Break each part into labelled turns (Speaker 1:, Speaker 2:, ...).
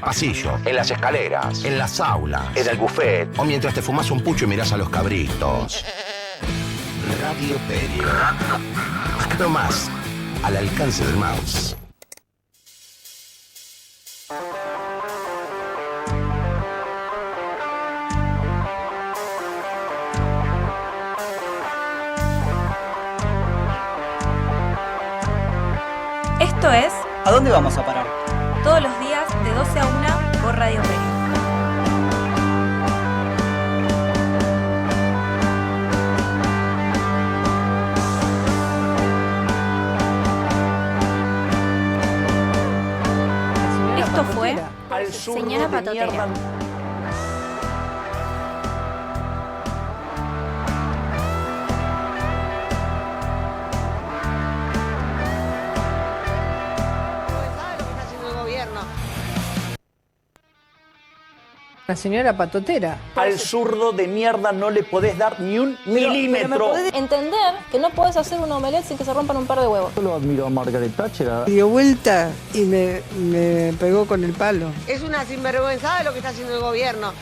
Speaker 1: pasillo,
Speaker 2: en las escaleras,
Speaker 1: en las aulas,
Speaker 2: en el buffet,
Speaker 1: o mientras te fumas un pucho y mirás a los cabritos. Radio Perio. No más, al alcance del mouse.
Speaker 3: Esto es
Speaker 4: ¿A dónde vamos a parar?
Speaker 3: todos los días de 12 a 1 por Radio Perio. Esto fue
Speaker 2: al zurdo
Speaker 3: Señora
Speaker 2: de
Speaker 3: Patotera.
Speaker 2: mierda.
Speaker 5: La señora Patotera.
Speaker 2: Al zurdo de mierda no le podés dar ni un milímetro.
Speaker 6: Pero me podés entender que no podés hacer un omelette sin que se rompan un par de huevos.
Speaker 7: Yo lo admiro a Margaret Thatcher.
Speaker 5: Dio vuelta y me pegó con el palo.
Speaker 8: Es una sinvergüenzada lo que está haciendo el gobierno.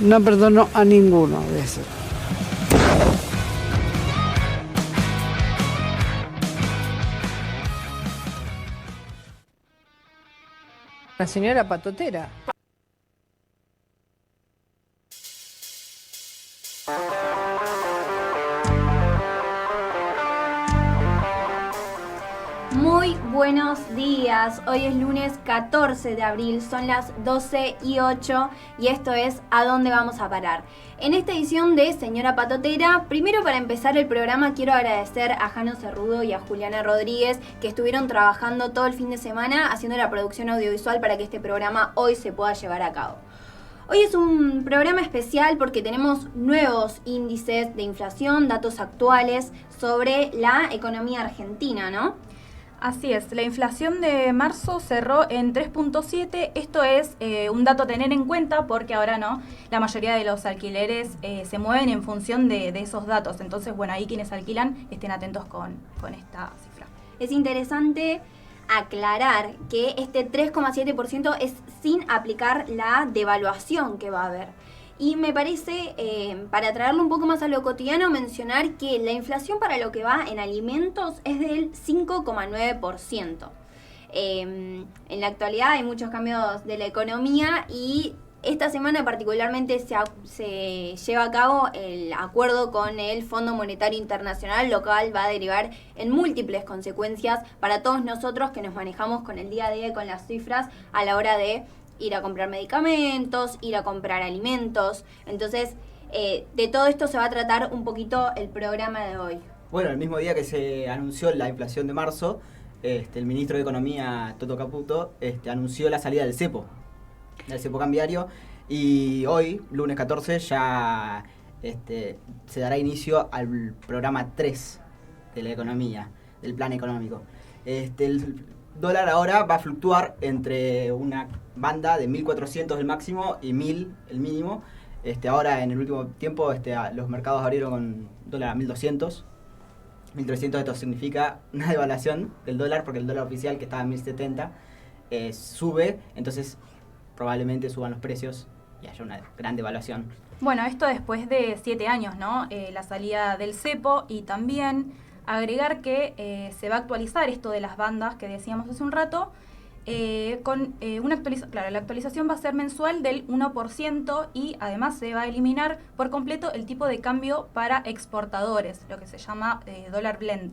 Speaker 5: No perdono a ninguno de esos. La señora Patotera.
Speaker 9: Muy buenos días, hoy es lunes 14 de abril, son las 12:08 y esto es ¿A dónde vamos a parar? En esta edición de Señora Patotera, primero para empezar el programa quiero agradecer a Jano Cerrudo y a Juliana Rodríguez que estuvieron trabajando todo el fin de semana haciendo la producción audiovisual para que este programa hoy se pueda llevar a cabo. Hoy es un programa especial porque tenemos nuevos índices de inflación, datos actuales sobre la economía argentina, ¿no?
Speaker 3: Así es, la inflación de marzo cerró en 3.7, esto es un dato a tener en cuenta porque ahora no, la mayoría de los alquileres se mueven en función de esos datos, entonces bueno, ahí quienes alquilan estén atentos con esta cifra.
Speaker 9: Es interesante aclarar que este 3,7% es sin aplicar la devaluación que va a haber. Y me parece, para traerlo un poco más a lo cotidiano, mencionar que la inflación para lo que va en alimentos es del 5,9%. En la actualidad hay muchos cambios de la economía y esta semana particularmente se lleva a cabo el acuerdo con el Fondo Monetario Internacional, lo cual va a derivar en múltiples consecuencias para todos nosotros que nos manejamos con el día a día y con las cifras a la hora de ir a comprar medicamentos, ir a comprar alimentos. Entonces, de todo esto se va a tratar un poquito el programa de hoy.
Speaker 4: Bueno, el mismo día que se anunció la inflación de marzo, el ministro de Economía, Toto Caputo, anunció la salida del cepo cambiario, y hoy, lunes 14, ya se dará inicio al programa 3 de la economía, del plan económico. El dólar ahora va a fluctuar entre una banda de 1.400 el máximo y 1.000 el mínimo. Ahora en el último tiempo los mercados abrieron con dólar a 1.200. 1.300, esto significa una devaluación del dólar porque el dólar oficial que estaba en 1.070 sube, entonces probablemente suban los precios y haya una gran devaluación.
Speaker 3: Bueno, esto después de 7 años, ¿no? La salida del cepo y también agregar que se va a actualizar esto de las bandas que decíamos hace un rato, con una actualización. Claro, la actualización va a ser mensual del 1% y además se va a eliminar por completo el tipo de cambio para exportadores, lo que se llama dólar blend.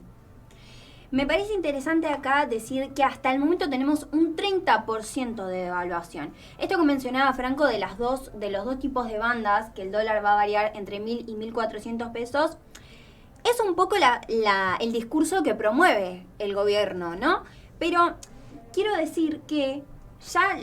Speaker 9: Me parece interesante acá decir que hasta el momento tenemos un 30% de devaluación. Esto que mencionaba Franco de los dos tipos de bandas, que el dólar va a variar entre 1.000 y 1.400 pesos, es un poco el discurso que promueve el gobierno, ¿no? Pero quiero decir que ya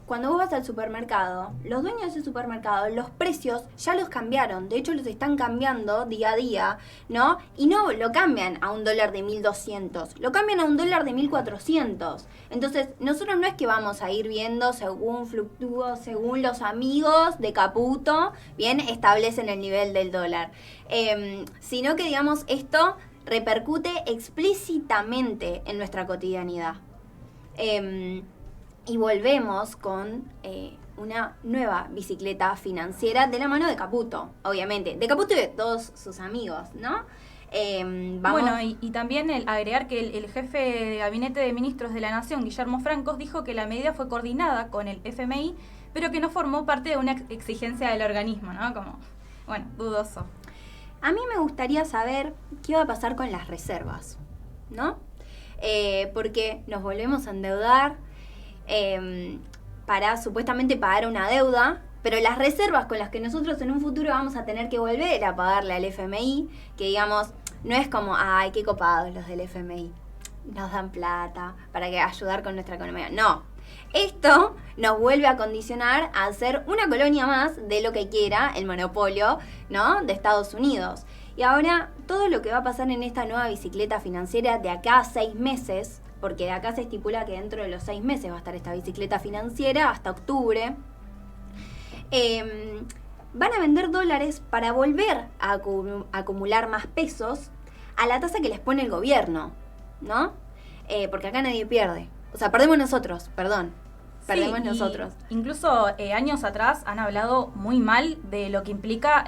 Speaker 9: cuando vos vas al supermercado, los dueños de ese supermercado, los precios ya los cambiaron. De hecho, los están cambiando día a día, ¿no? Y no lo cambian a $1 de 1.200, lo cambian a $1 de 1.400. Entonces, nosotros no es que vamos a ir viendo según fluctúa, según los amigos de Caputo, bien, establecen el nivel del dólar. Sino que, digamos, esto repercute explícitamente en nuestra cotidianidad. Y volvemos con una nueva bicicleta financiera de la mano de Caputo, obviamente. De Caputo y de todos sus amigos, ¿no?
Speaker 3: Bueno, y también agregar que el jefe de Gabinete de Ministros de la Nación, Guillermo Francos, dijo que la medida fue coordinada con el FMI, pero que no formó parte de una exigencia del organismo, ¿no? Como, bueno, dudoso.
Speaker 9: A mí me gustaría saber qué va a pasar con las reservas, ¿no? Porque nos volvemos a endeudar para supuestamente pagar una deuda, pero las reservas con las que nosotros en un futuro vamos a tener que volver a pagarle al FMI, que digamos, no es como, ay, qué copados los del FMI, nos dan plata para ayudar con nuestra economía. No, esto nos vuelve a condicionar a ser una colonia más de lo que quiera el monopolio, ¿no?, de Estados Unidos. Y ahora, todo lo que va a pasar en esta nueva bicicleta financiera de acá a 6 meses, porque de acá se estipula que dentro de los 6 meses va a estar esta bicicleta financiera, hasta octubre, van a vender dólares para volver a acumular más pesos a la tasa que les pone el gobierno, ¿no? Porque acá nadie pierde. O sea, perdemos nosotros, perdemos nosotros.
Speaker 3: Incluso años atrás han hablado muy mal de lo que implica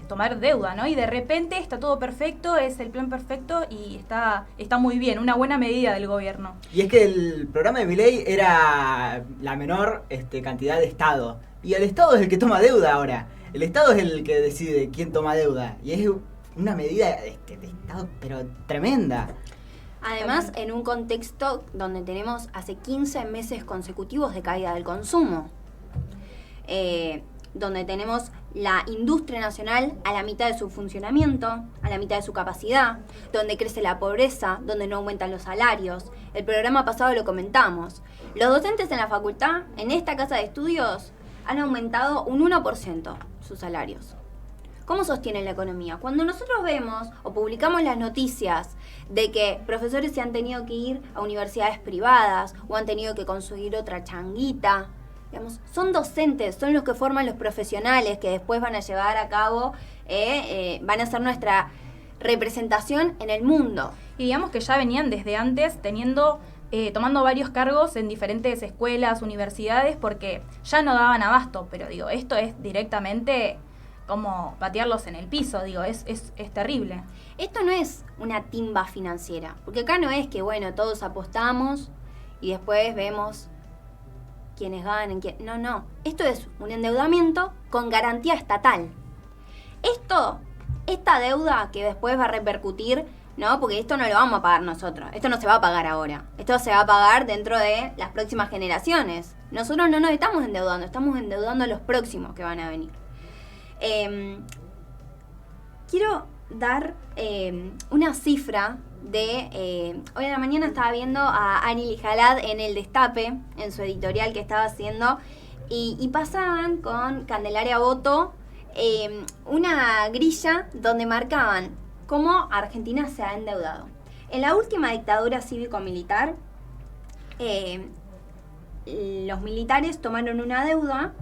Speaker 3: tomar deuda, ¿no? Y de repente está todo perfecto, es el plan perfecto y está muy bien, una buena medida del gobierno.
Speaker 4: Y es que el programa de Milei era la menor cantidad de Estado. Y el Estado es el que toma deuda ahora. El Estado es el que decide quién toma deuda. Y es una medida de Estado, pero tremenda.
Speaker 9: Además, en un contexto donde tenemos hace 15 meses consecutivos de caída del consumo, donde tenemos la industria nacional a la mitad de su funcionamiento, a la mitad de su capacidad, donde crece la pobreza, donde no aumentan los salarios. El programa pasado lo comentamos. Los docentes en la facultad, en esta casa de estudios, han aumentado un 1% sus salarios. ¿Cómo sostienen la economía? Cuando nosotros vemos o publicamos las noticias de que profesores se han tenido que ir a universidades privadas o han tenido que conseguir otra changuita, digamos, son docentes, son los que forman los profesionales que después van a llevar a cabo, van a ser nuestra representación en el mundo.
Speaker 3: Y digamos que ya venían desde antes tomando varios cargos en diferentes escuelas, universidades, porque ya no daban abasto, pero digo, esto es directamente como patearlos en el piso, digo, es terrible.
Speaker 9: Esto no es una timba financiera, porque acá no es que, bueno, todos apostamos y después vemos quiénes ganan, no. Esto es un endeudamiento con garantía estatal. Esta deuda que después va a repercutir, ¿no? Porque esto no lo vamos a pagar nosotros, esto no se va a pagar ahora, esto se va a pagar dentro de las próximas generaciones. Nosotros no nos estamos endeudando, estamos endeudando a los próximos que van a venir. Quiero dar una cifra de... hoy en la mañana estaba viendo a Ari Lijalad en El Destape, en su editorial que estaba haciendo, y pasaban con Candelaria Boto una grilla donde marcaban cómo Argentina se ha endeudado. En la última dictadura cívico-militar, los militares tomaron una deuda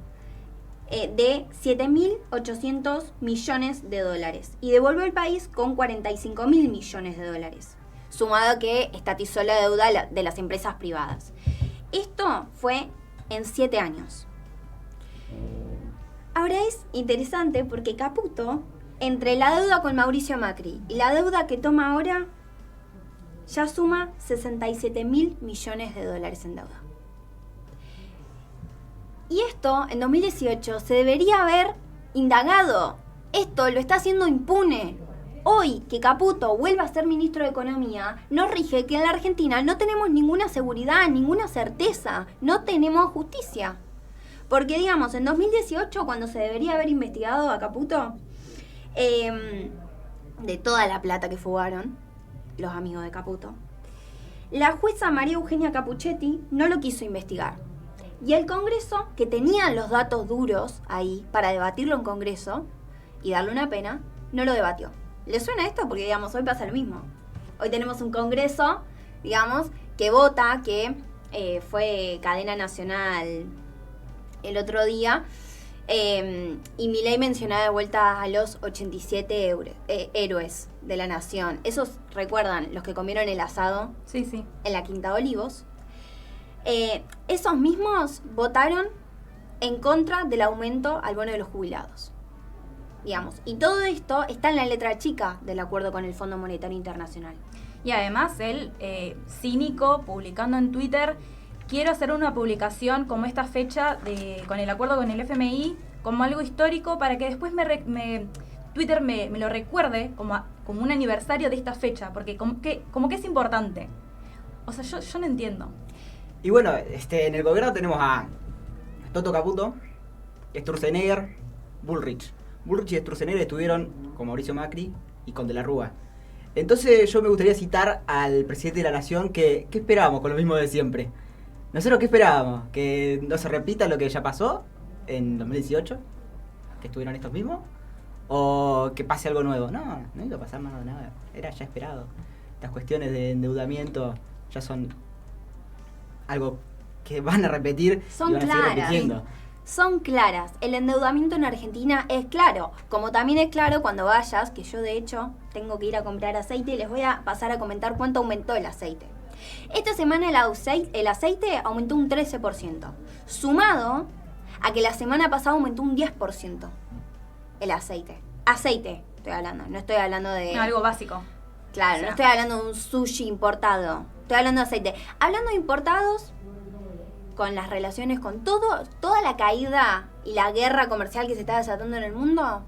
Speaker 9: de 7.800 millones de dólares y devolvió el país con 45.000 millones de dólares, sumado a que estatizó la deuda de las empresas privadas. Esto fue en 7 años. Ahora es interesante porque Caputo, entre la deuda con Mauricio Macri y la deuda que toma ahora, ya suma 67.000 millones de dólares en deuda. Y esto, en 2018, se debería haber indagado. Esto lo está haciendo impune. Hoy, que Caputo vuelva a ser ministro de Economía, nos rige que en la Argentina no tenemos ninguna seguridad, ninguna certeza, no tenemos justicia. Porque, digamos, en 2018, cuando se debería haber investigado a Caputo, de toda la plata que fugaron los amigos de Caputo, la jueza María Eugenia Capuchetti no lo quiso investigar. Y el Congreso, que tenían los datos duros ahí para debatirlo en Congreso y darle una pena, no lo debatió. ¿Le suena esto? Porque, digamos, hoy pasa lo mismo. Hoy tenemos un Congreso, digamos, que vota, que fue cadena nacional el otro día, y Milei mencionaba de vuelta a los 87 héroes de la nación. Esos, ¿recuerdan? Los que comieron el asado
Speaker 3: Sí, sí.
Speaker 9: en la Quinta de Olivos. Esos mismos votaron en contra del aumento al bono de los jubilados. Digamos. Y todo esto está en la letra chica del acuerdo con el Fondo Monetario Internacional.
Speaker 3: Y además él, cínico, publicando en Twitter, quiero hacer una publicación como esta fecha con el acuerdo con el FMI como algo histórico para que después Twitter me lo recuerde como un aniversario de esta fecha, porque como que es importante. O sea, yo no entiendo.
Speaker 4: Y bueno, en el gobierno tenemos a Toto Caputo, Sturzenegger, Bullrich. Bullrich y Sturzenegger estuvieron con Mauricio Macri y con De la Rúa. Entonces yo me gustaría citar al presidente de la Nación que ¿qué esperábamos con lo mismo de siempre? ¿Nosotros qué esperábamos? ¿Que no se repita lo que ya pasó en 2018? ¿Que estuvieron estos mismos? ¿O que pase algo nuevo? No iba a pasar nada. Era ya esperado. Estas cuestiones de endeudamiento ya son algo que van a repetir
Speaker 9: Son
Speaker 4: y van a seguir
Speaker 9: claras.
Speaker 4: repitiendo.
Speaker 9: Son claras. El endeudamiento en Argentina es claro. Como también es claro cuando vayas, que yo de hecho tengo que ir a comprar aceite y les voy a pasar a comentar cuánto aumentó el aceite. Esta semana el aceite aumentó un 13%, sumado a que la semana pasada aumentó un 10% el aceite. Aceite, estoy hablando, no estoy hablando de...
Speaker 3: Algo básico.
Speaker 9: Claro,
Speaker 3: O sea,
Speaker 9: no estoy hablando de un sushi importado, estoy hablando de aceite. Hablando de importados, con las relaciones con toda la caída y la guerra comercial que se está desatando en el mundo,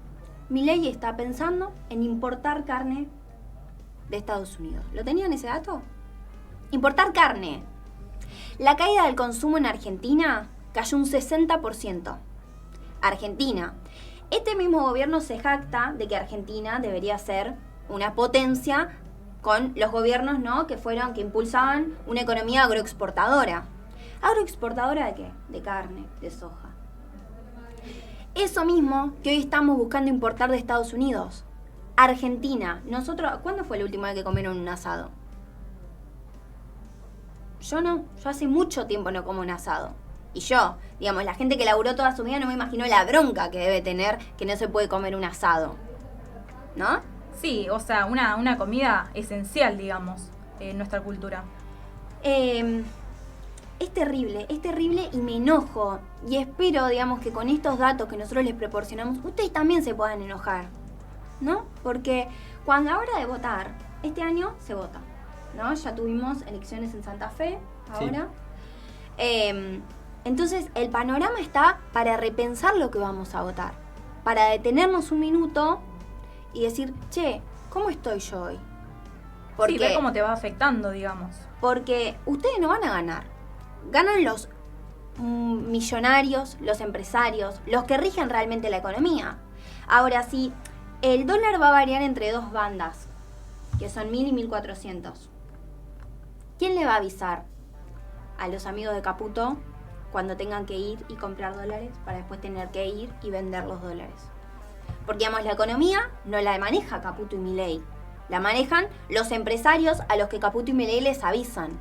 Speaker 9: Milei está pensando en importar carne de Estados Unidos. ¿Lo tenían ese dato? Importar carne. La caída del consumo en Argentina cayó un 60%. Argentina. Este mismo gobierno se jacta de que Argentina debería ser una potencia con los gobiernos, ¿no?, que impulsaban una economía agroexportadora. ¿Agroexportadora de qué? De carne, de soja. Eso mismo que hoy estamos buscando importar de Estados Unidos. Argentina. ¿Cuándo fue la última vez que comieron un asado? Yo no. Yo hace mucho tiempo no como un asado. Y yo, digamos, la gente que laburó toda su vida no me imagino la bronca que debe tener que no se puede comer un asado. ¿No?
Speaker 3: Sí, o sea, una comida esencial, digamos, en nuestra cultura.
Speaker 9: Es terrible y me enojo. Y espero, digamos, que con estos datos que nosotros les proporcionamos, ustedes también se puedan enojar, ¿no? Porque cuando a la hora de votar, este año se vota, ¿no? Ya tuvimos elecciones en Santa Fe, ahora. Sí. Entonces, el panorama está para repensar lo que vamos a votar. Para detenernos un minuto y decir, che, ¿cómo estoy yo hoy?
Speaker 3: Sí, ver cómo te va afectando, digamos.
Speaker 9: Porque ustedes no van a ganar. Ganan los millonarios, los empresarios, los que rigen realmente la economía. Ahora, si el dólar va a variar entre dos bandas, que son 1.000 y 1.400, ¿quién le va a avisar a los amigos de Caputo cuando tengan que ir y comprar dólares para después tener que ir y vender los dólares? Porque, digamos, la economía no la maneja Caputo y Milei. La manejan los empresarios a los que Caputo y Milei les avisan.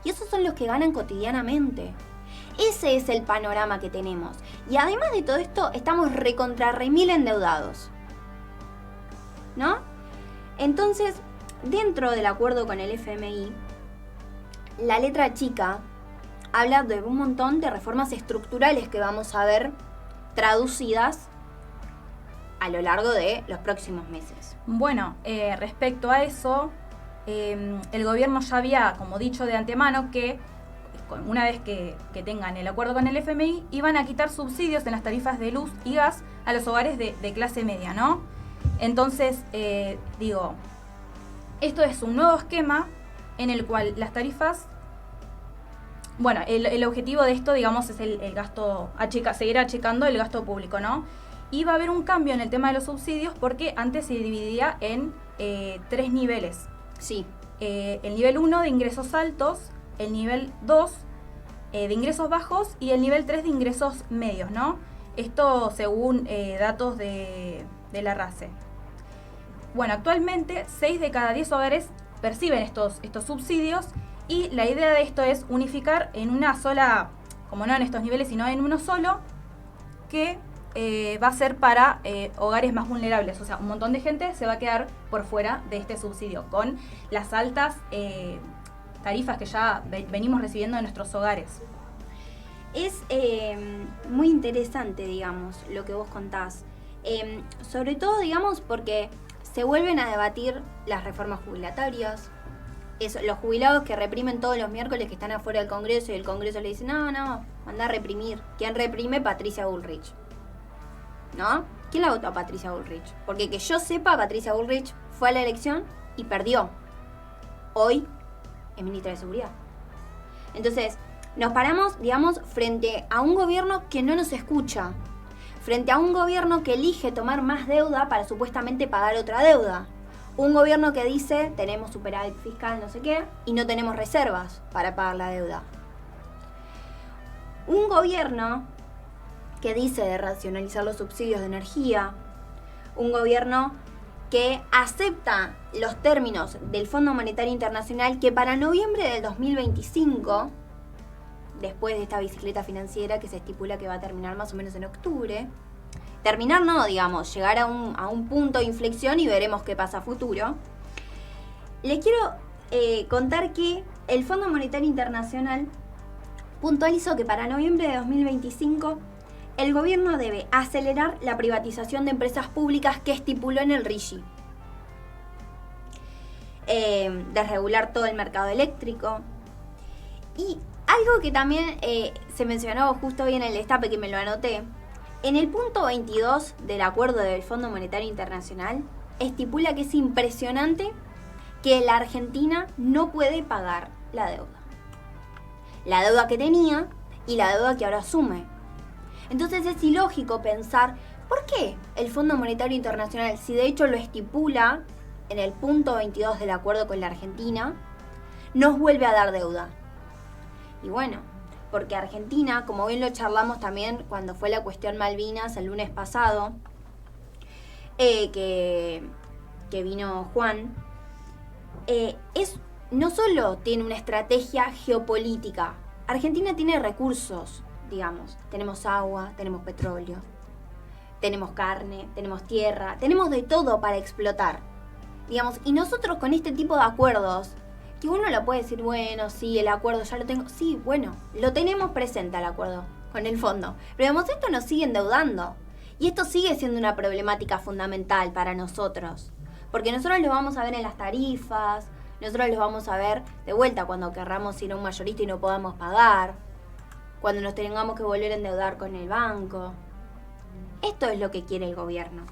Speaker 9: Y esos son los que ganan cotidianamente. Ese es el panorama que tenemos. Y además de todo esto, estamos recontra remil endeudados, ¿no? Entonces, dentro del acuerdo con el FMI, la letra chica habla de un montón de reformas estructurales que vamos a ver traducidas a lo largo de los próximos meses.
Speaker 3: Bueno, respecto a eso, el gobierno ya había, como dicho de antemano, que una vez que tengan el acuerdo con el FMI, iban a quitar subsidios en las tarifas de luz y gas a los hogares de clase media, ¿no? Entonces, esto es un nuevo esquema en el cual las tarifas... Bueno, el objetivo de esto, digamos, es el gasto, seguir achicando el gasto público, ¿no? Y va a haber un cambio en el tema de los subsidios porque antes se dividía en 3 niveles.
Speaker 9: Sí.
Speaker 3: El nivel 1 de ingresos altos, el nivel 2 de ingresos bajos y el nivel 3 de ingresos medios, ¿no? Esto según datos de la RACE. Bueno, actualmente 6 de cada 10 hogares perciben estos subsidios y la idea de esto es unificar en una sola, como no en estos niveles, sino en uno solo, que va a ser para hogares más vulnerables. O sea, un montón de gente se va a quedar por fuera de este subsidio, con las altas tarifas que ya venimos recibiendo en nuestros hogares.
Speaker 9: Es muy interesante, digamos, lo que vos contás. Sobre todo, digamos, porque se vuelven a debatir las reformas jubilatorias. Los jubilados que reprimen todos los miércoles, que están afuera del Congreso, y el Congreso le dice, no, anda a reprimir. ¿Quién reprime? Patricia Bullrich. ¿No? ¿Quién la votó a Patricia Bullrich? Porque que yo sepa, Patricia Bullrich fue a la elección y perdió. Hoy es ministra de Seguridad. Entonces, nos paramos, digamos, frente a un gobierno que no nos escucha. Frente a un gobierno que elige tomar más deuda para supuestamente pagar otra deuda. Un gobierno que dice, tenemos superávit fiscal, no sé qué, y no tenemos reservas para pagar la deuda. Un gobierno que dice de racionalizar los subsidios de energía. Un gobierno que acepta los términos del Fondo Monetario Internacional, que para noviembre del 2025, después de esta bicicleta financiera que se estipula que va a terminar más o menos en octubre, terminar no, digamos, llegar a un punto de inflexión y veremos qué pasa a futuro. Les quiero contar que el Fondo Monetario Internacional puntualizó que para noviembre de 2025 el gobierno debe acelerar la privatización de empresas públicas que estipuló en el RIGI. Desregular todo el mercado eléctrico. Y algo que también se mencionó justo hoy en el destape, que me lo anoté. En el punto 22 del acuerdo del Fondo Monetario Internacional estipula que es impresionante que la Argentina no puede pagar la deuda. La deuda que tenía y la deuda que ahora asume. Entonces es ilógico pensar, ¿por qué el Fondo Monetario Internacional, si de hecho lo estipula en el punto 22 del acuerdo con la Argentina, nos vuelve a dar deuda? Y bueno, porque Argentina, como bien lo charlamos también cuando fue la cuestión Malvinas el lunes pasado, que vino Juan, no solo tiene una estrategia geopolítica, Argentina tiene recursos, digamos, tenemos agua, tenemos petróleo, tenemos carne, tenemos tierra, tenemos de todo para explotar, digamos, y nosotros con este tipo de acuerdos, que uno lo puede decir, bueno, sí, el acuerdo ya lo tengo, sí, bueno, lo tenemos presente el acuerdo con el fondo, pero digamos, esto nos sigue endeudando, y esto sigue siendo una problemática fundamental para nosotros, porque nosotros lo vamos a ver en las tarifas, nosotros lo vamos a ver de vuelta cuando querramos ir a un mayorista y no podamos pagar, cuando nos tengamos que volver a endeudar con el banco. Esto es lo que quiere el gobierno.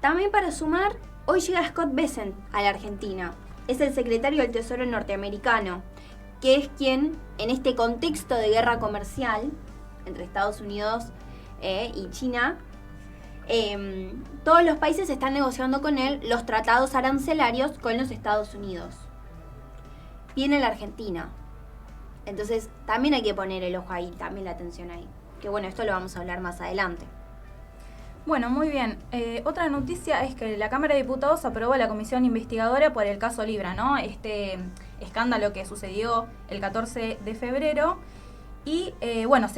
Speaker 9: También para sumar, hoy llega Scott Bessent a la Argentina. Es el secretario del Tesoro norteamericano, que es quien, en este contexto de guerra comercial entre Estados Unidos y China, todos los países están negociando con él los tratados arancelarios con los Estados Unidos. Viene la Argentina. Entonces también hay que poner el ojo ahí, también la atención ahí. Que bueno, esto lo vamos a hablar más adelante.
Speaker 3: Bueno, muy bien. Otra noticia es que la Cámara de Diputados aprobó la comisión investigadora por el caso Libra, ¿no? Este escándalo que sucedió el 14 de febrero. Y bueno,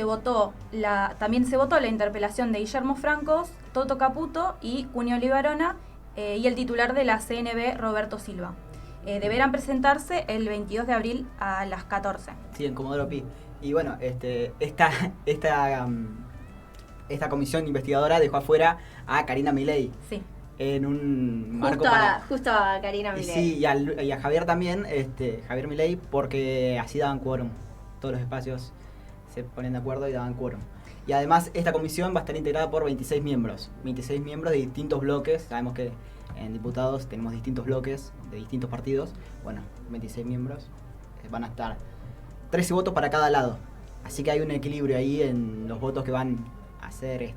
Speaker 3: también se votó la interpelación de Guillermo Francos, Toto Caputo y Cunio Libarona y el titular de la CNB, Roberto Silva. Deberán presentarse el 22 de abril a las 14.
Speaker 4: Sí, en Comodoro Pi. Y bueno, esta comisión investigadora dejó afuera a Karina Milei.
Speaker 3: Sí.
Speaker 4: En un
Speaker 9: justo a Karina Milei.
Speaker 4: Sí, y a Javier también, Javier Milei, porque así daban quórum. Todos los espacios se ponen de acuerdo y daban quórum. Y además esta comisión va a estar integrada por 26 miembros. 26 miembros de distintos bloques. Sabemos que en diputados tenemos distintos bloques de distintos partidos. Bueno, 26 miembros. Van a estar 13 votos para cada lado. Así que hay un equilibrio ahí en los votos que van a hacer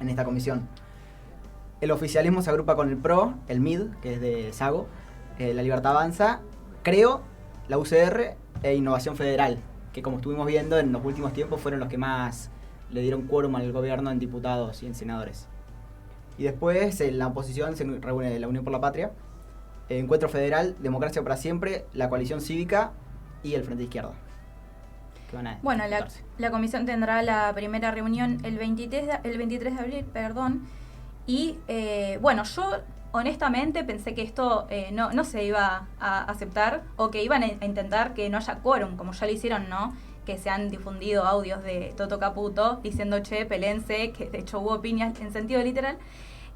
Speaker 4: en esta comisión. El oficialismo se agrupa con el PRO, el MID, que es de Sago, La Libertad Avanza, Creo, la UCR e Innovación Federal, que como estuvimos viendo en los últimos tiempos fueron los que más le dieron quórum al gobierno en diputados y en senadores. Y después en la oposición se reúne la Unión por la Patria, Encuentro Federal, Democracia para Siempre, la Coalición Cívica y el Frente de Izquierda. Que van a
Speaker 3: Bueno,
Speaker 4: disputarse.
Speaker 3: la comisión tendrá la primera reunión el 23 de abril, y bueno, yo honestamente pensé que esto no se iba a aceptar, o que iban a intentar que no haya quórum, como ya lo hicieron, ¿no? Que se han difundido audios de Toto Caputo diciendo, che, pelense, que de hecho hubo piñas en sentido literal.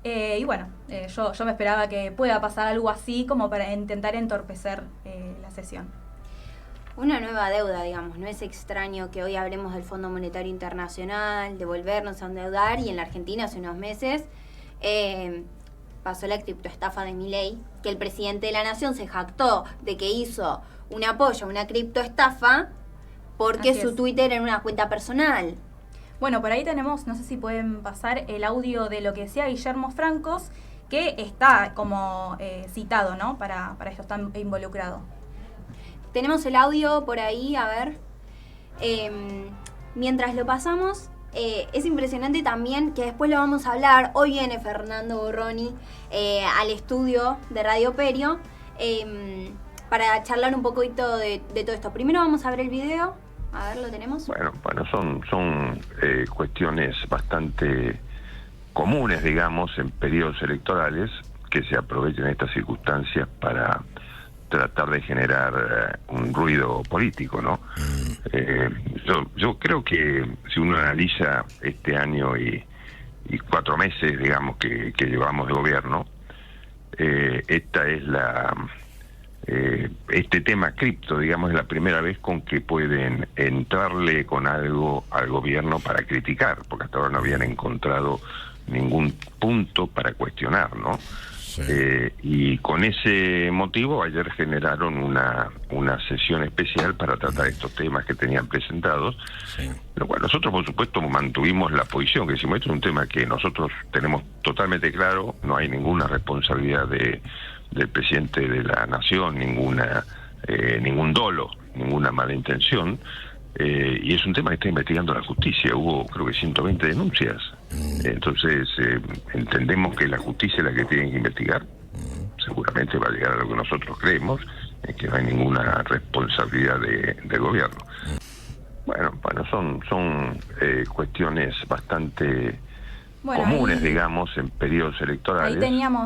Speaker 3: Y bueno, yo me esperaba que pueda pasar algo así como para intentar entorpecer la sesión.
Speaker 9: Una nueva deuda, digamos. No es extraño que hoy hablemos del Fondo Monetario Internacional, de volvernos a endeudar, y en la Argentina hace unos meses pasó la criptoestafa de Milei, que el presidente de la Nación se jactó de que hizo un apoyo a una criptoestafa porque
Speaker 3: Así
Speaker 9: su
Speaker 3: es.
Speaker 9: Twitter era una cuenta personal.
Speaker 3: Bueno, por ahí tenemos, no sé si pueden pasar el audio de lo que decía Guillermo Francos, que está como citado, ¿no? Para esto está involucrado.
Speaker 9: Tenemos el audio por ahí, a ver. Mientras lo pasamos, es impresionante también que después lo vamos a hablar. Hoy viene Fernando Borroni al estudio de Radio Perio para charlar un poquito de todo esto. Primero vamos a ver el video. A ver, ¿lo tenemos?
Speaker 10: Bueno, son cuestiones bastante comunes, digamos, en periodos electorales, que se aprovechen estas circunstancias para tratar de generar un ruido político, ¿no? Yo creo que si uno analiza este año y 4 meses, digamos, que llevamos de gobierno, esta es este tema cripto, digamos, es la primera vez con que pueden entrarle con algo al gobierno para criticar, porque hasta ahora no habían encontrado ningún punto para cuestionar, ¿no? Sí. Y con ese motivo ayer generaron una sesión especial para tratar estos temas que tenían presentados. Sí. Lo cual nosotros, por supuesto, mantuvimos la posición, que decimos, esto es un tema que nosotros tenemos totalmente claro, no hay ninguna responsabilidad del presidente de la Nación, ningún dolo, ninguna mala intención, y es un tema que está investigando la justicia. Hubo, creo que 120 denuncias. Entonces, entendemos que la justicia es la que tiene que investigar. Seguramente va a llegar a lo que nosotros creemos, que no hay ninguna responsabilidad del gobierno. Bueno, son cuestiones bastante comunes, digamos, en periodos electorales,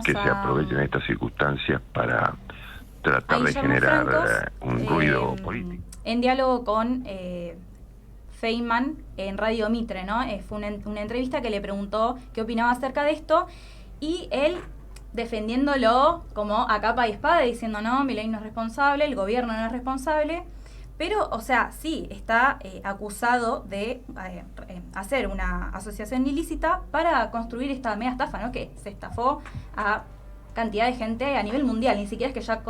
Speaker 10: que se aprovechen estas circunstancias para tratar de generar
Speaker 3: Francos,
Speaker 10: un ruido político.
Speaker 3: En diálogo con Feynman en Radio Mitre, ¿no? Fue una entrevista que le preguntó qué opinaba acerca de esto, y él defendiéndolo como a capa y espada, diciendo, no, Milei no es responsable, el gobierno no es responsable. Pero, o sea, sí, está acusado de hacer una asociación ilícita para construir esta mega estafa, ¿no? Que se estafó a cantidad de gente a nivel mundial, ni siquiera es que ya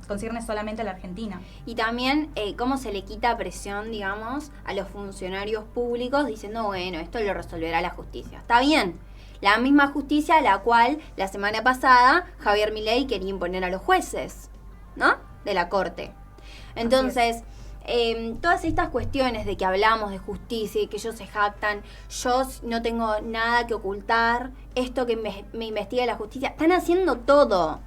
Speaker 3: concierne solamente a la Argentina.
Speaker 9: Y también cómo se le quita presión, digamos, a los funcionarios públicos diciendo, bueno, esto lo resolverá la justicia. Está bien, la misma justicia a la cual la semana pasada Javier Milei quería imponer a los jueces, ¿no? De la Corte. Entonces, todas estas cuestiones de que hablamos de justicia y que ellos se jactan, yo no tengo nada que ocultar, esto que me investiga la justicia, están haciendo todo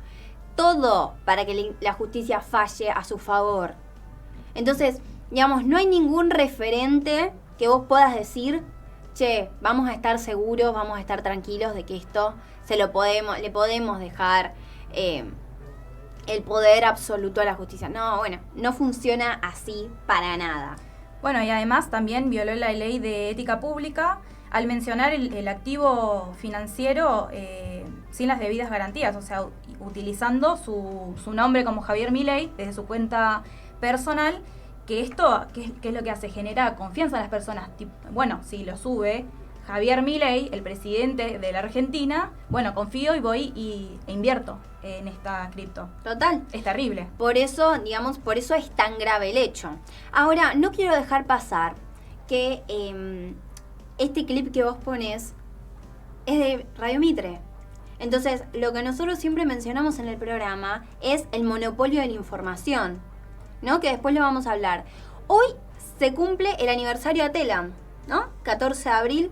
Speaker 9: para que la justicia falle a su favor. Entonces, digamos, no hay ningún referente que vos puedas decir, che, vamos a estar seguros, vamos a estar tranquilos de que esto le podemos dejar el poder absoluto a la justicia. No, bueno, no funciona así para nada.
Speaker 3: Bueno, y además también violó la ley de ética pública al mencionar el activo financiero sin las debidas garantías, o sea, utilizando su nombre como Javier Milei desde su cuenta personal, que esto, ¿qué es lo que hace? Genera confianza en las personas. Bueno, si lo sube Javier Milei, el presidente de la Argentina, bueno, confío y voy e invierto en esta cripto.
Speaker 9: Total.
Speaker 3: Es terrible.
Speaker 9: Por eso, digamos, por eso es tan grave el hecho. Ahora, no quiero dejar pasar que este clip que vos ponés es de Radio Mitre. Entonces, lo que nosotros siempre mencionamos en el programa es el monopolio de la información. ¿no? Que después lo vamos a hablar. Hoy se cumple el aniversario de Telam, ¿no? 14 de abril.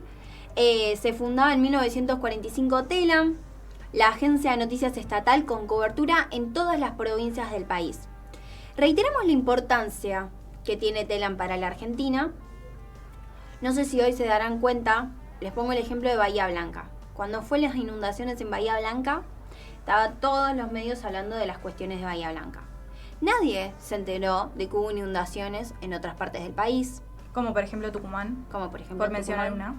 Speaker 9: Se fundaba en 1945 Telam, la agencia de noticias estatal con cobertura en todas las provincias del país. Reiteramos la importancia que tiene Telam para la Argentina. No sé si hoy se darán cuenta, les pongo el ejemplo de Bahía Blanca. Cuando fue las inundaciones en Bahía Blanca, estaban todos los medios hablando de las cuestiones de Bahía Blanca. Nadie se enteró de que hubo inundaciones en otras partes del país.
Speaker 3: Como por ejemplo Tucumán. Por mencionar una.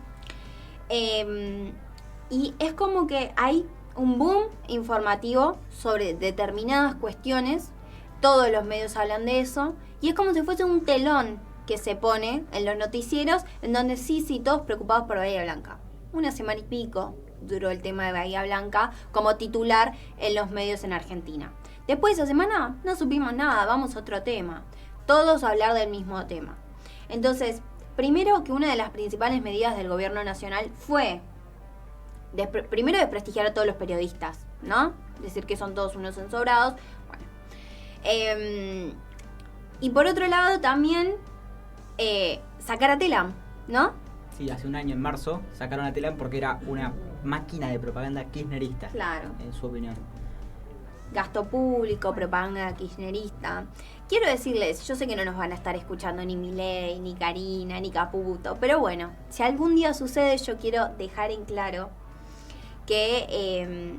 Speaker 9: Y es como que hay un boom informativo sobre determinadas cuestiones. Todos los medios hablan de eso. Y es como si fuese un telón que se pone en los noticieros, en donde sí, todos preocupados por Bahía Blanca. Una semana y pico duró el tema de Bahía Blanca como titular en los medios en Argentina. Después de esa semana no supimos nada, vamos a otro tema. Todos a hablar del mismo tema. Entonces, primero que una de las principales medidas del gobierno nacional fue, primero desprestigiar a todos los periodistas, ¿no? Decir que son todos unos ensobrados. Bueno. Y por otro lado también sacar a Telam, ¿no?
Speaker 4: Sí, hace un año, en marzo, sacaron a Telam porque era una máquina de propaganda kirchnerista.
Speaker 9: Claro.
Speaker 4: En su opinión.
Speaker 9: Gasto público, propaganda kirchnerista. Quiero decirles, yo sé que no nos van a estar escuchando ni Milei, ni Karina, ni Caputo, pero bueno, si algún día sucede, yo quiero dejar en claro que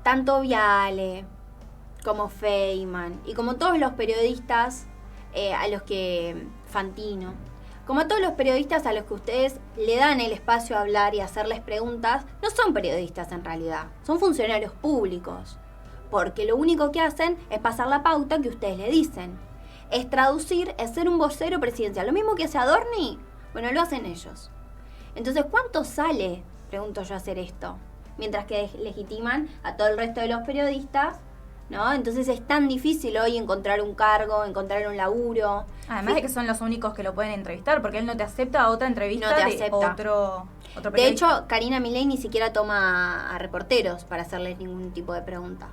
Speaker 9: tanto Viale como Feynman y como todos los periodistas a los que Fantino, como a todos los periodistas a los que ustedes le dan el espacio a hablar y hacerles preguntas, no son periodistas en realidad, son funcionarios públicos. Porque lo único que hacen es pasar la pauta que ustedes le dicen. Es traducir, es ser un vocero presidencial. Lo mismo que hace Adorni, bueno, lo hacen ellos. Entonces, ¿cuánto sale, pregunto yo, hacer esto? Mientras que legitiman a todo el resto de los periodistas, ¿no? Entonces es tan difícil hoy encontrar un cargo, encontrar un laburo.
Speaker 3: Además de que son los únicos que lo pueden entrevistar, porque él no te acepta otra entrevista
Speaker 9: no te
Speaker 3: de
Speaker 9: acepta.
Speaker 3: otro periodista.
Speaker 9: De hecho, Karina Milei ni siquiera toma a reporteros para hacerles ningún tipo de pregunta.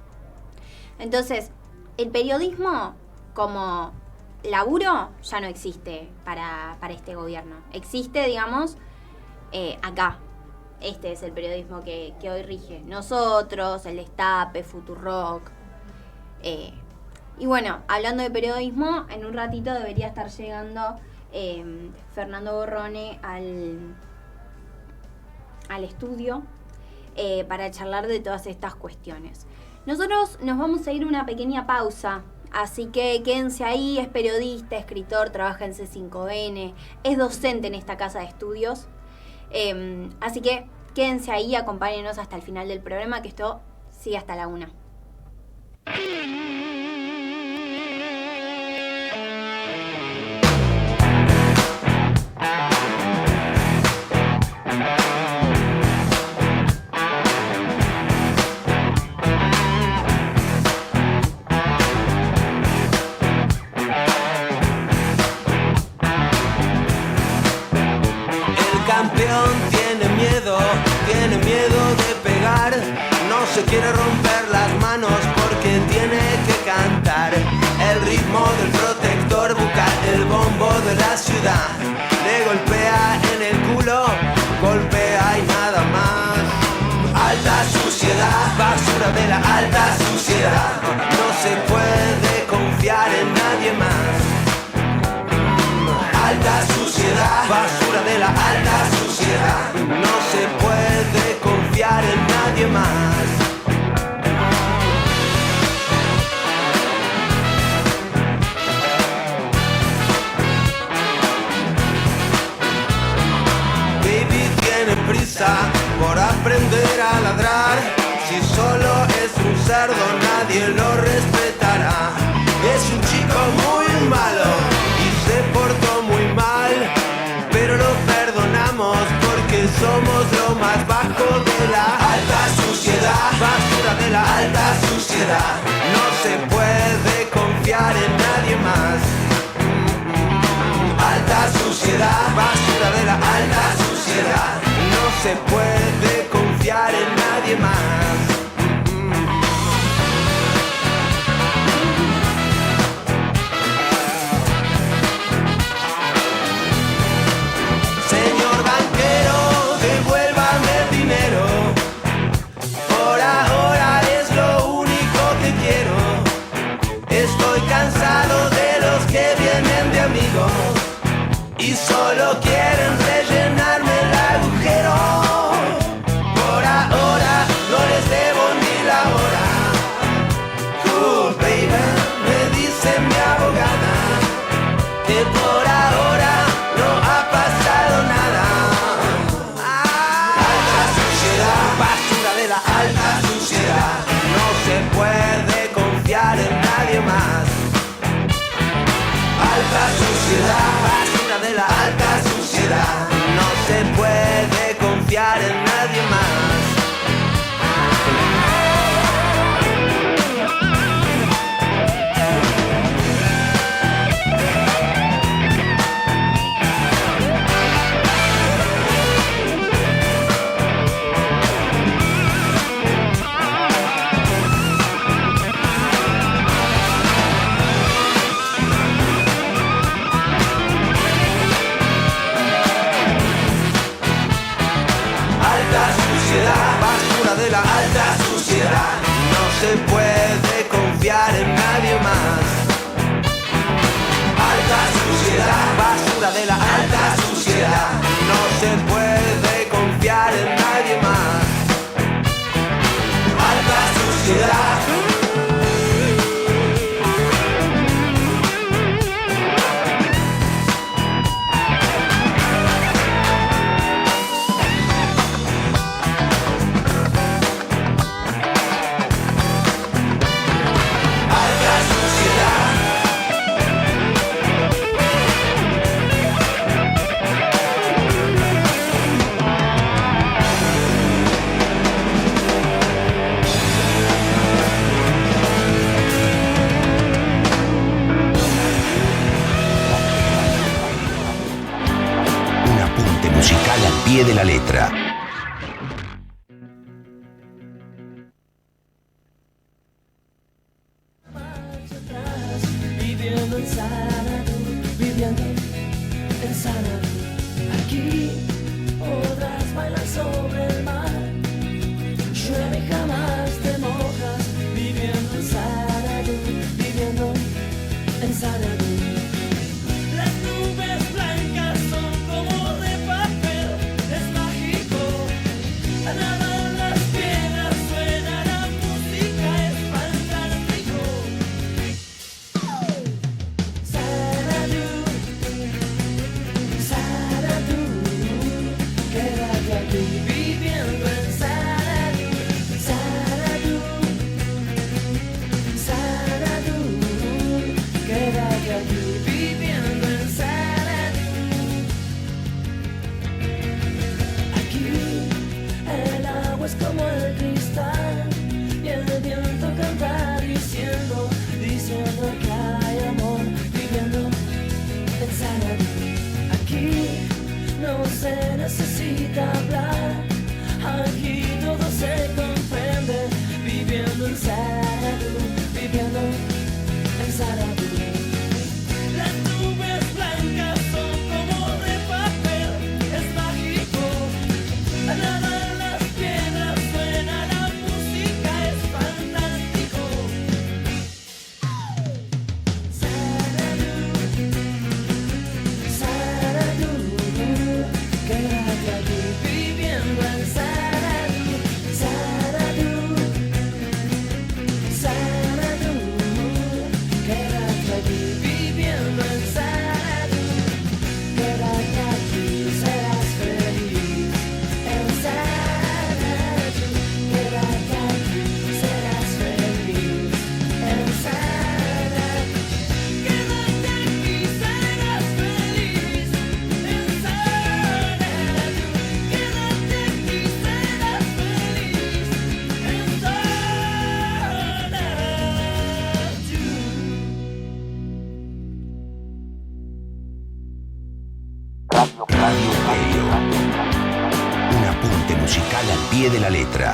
Speaker 9: Entonces, el periodismo como laburo ya no existe para este gobierno. Existe, digamos, acá. Este es el periodismo que hoy rige. Nosotros, el Destape, Futurock. Y bueno, hablando de periodismo, en un ratito debería estar llegando Fernando Borrone al estudio para charlar de todas estas cuestiones. Nosotros nos vamos a ir a una pequeña pausa, así que quédense ahí. Es periodista, escritor, trabaja en C5N, es docente en esta casa de estudios. Así que quédense ahí, acompáñenos hasta el final del programa, que esto sigue hasta la 1.
Speaker 11: Tiene miedo de pegar, no se quiere romper las manos porque tiene que cantar. El ritmo del protector bucal, el bombo de la ciudad, le golpea en el culo, golpea y nada más. Alta suciedad, basura de la alta suciedad, no se puede confiar en nadie más. Alta suciedad, basura de la alta suciedad, no se puede confiar en nadie más. Baby tiene prisa por aprender a ladrar, si solo es un cerdo nadie lo respetará. Es un chico muy malo y se portó muy mal, pero lo perdonamos porque somos lo más bajo de la alta suciedad, basura de la alta suciedad, no se puede confiar en nadie más. Alta suciedad, basura de la alta suciedad, no se puede confiar en nadie más. solo quieren rellenarme el agujero. Por ahora no les debo ni la hora. Baby, me dice mi abogada que por ahora no ha pasado nada. Alta suciedad, basura de la alta suciedad. No se puede confiar en nadie más. Alta suciedad, basura de la alta suciedad. No se puede confiar en nadie más. Basura de la alta suciedad. No se puede confiar en nadie más. Alta suciedad, basura de la alta suciedad. No se puede confiar en nadie más. Alta suciedad.
Speaker 1: Musical al pie de la letra.
Speaker 12: Viviendo en Sanadú, viviendo en Sanadú. Aquí podrás bailar sobre el mar. Llueve y jamás te mojas. Viviendo en Sanadú, viviendo en Sanadú. Las nubes blancas son como de papel, es mágico. Nadan las piedras, suena la música, es fantástico. Sanadú, Sanadú, quédate aquí viviendo en Sanadú, Sanadú, Sanadú, quédate aquí viviendo en Sanadú. Aquí el agua es como el cristal y el viento canta diciendo que hay amor viviendo en Sanadú. Aquí no se necesita hablar, aquí todo se comprende, viviendo en Sanadú, viviendo en Sanadú. Las nubes blancas son como de papel, es mágico. Nadan las piedras, suena la música, es fantástico. Sanadú, Sanadú, quédate aquí viviendo en Sanadú, Sanadú, Sanadú, quédate aquí viviendo en Sanadú, quédate aquí, serás feliz en Sanadú, quédate aquí, serás feliz en Sanadú, quédate aquí, serás feliz en Sanadú, quédate aquí, serás feliz en
Speaker 1: Radio Perio. Un apunte musical al pie de la letra.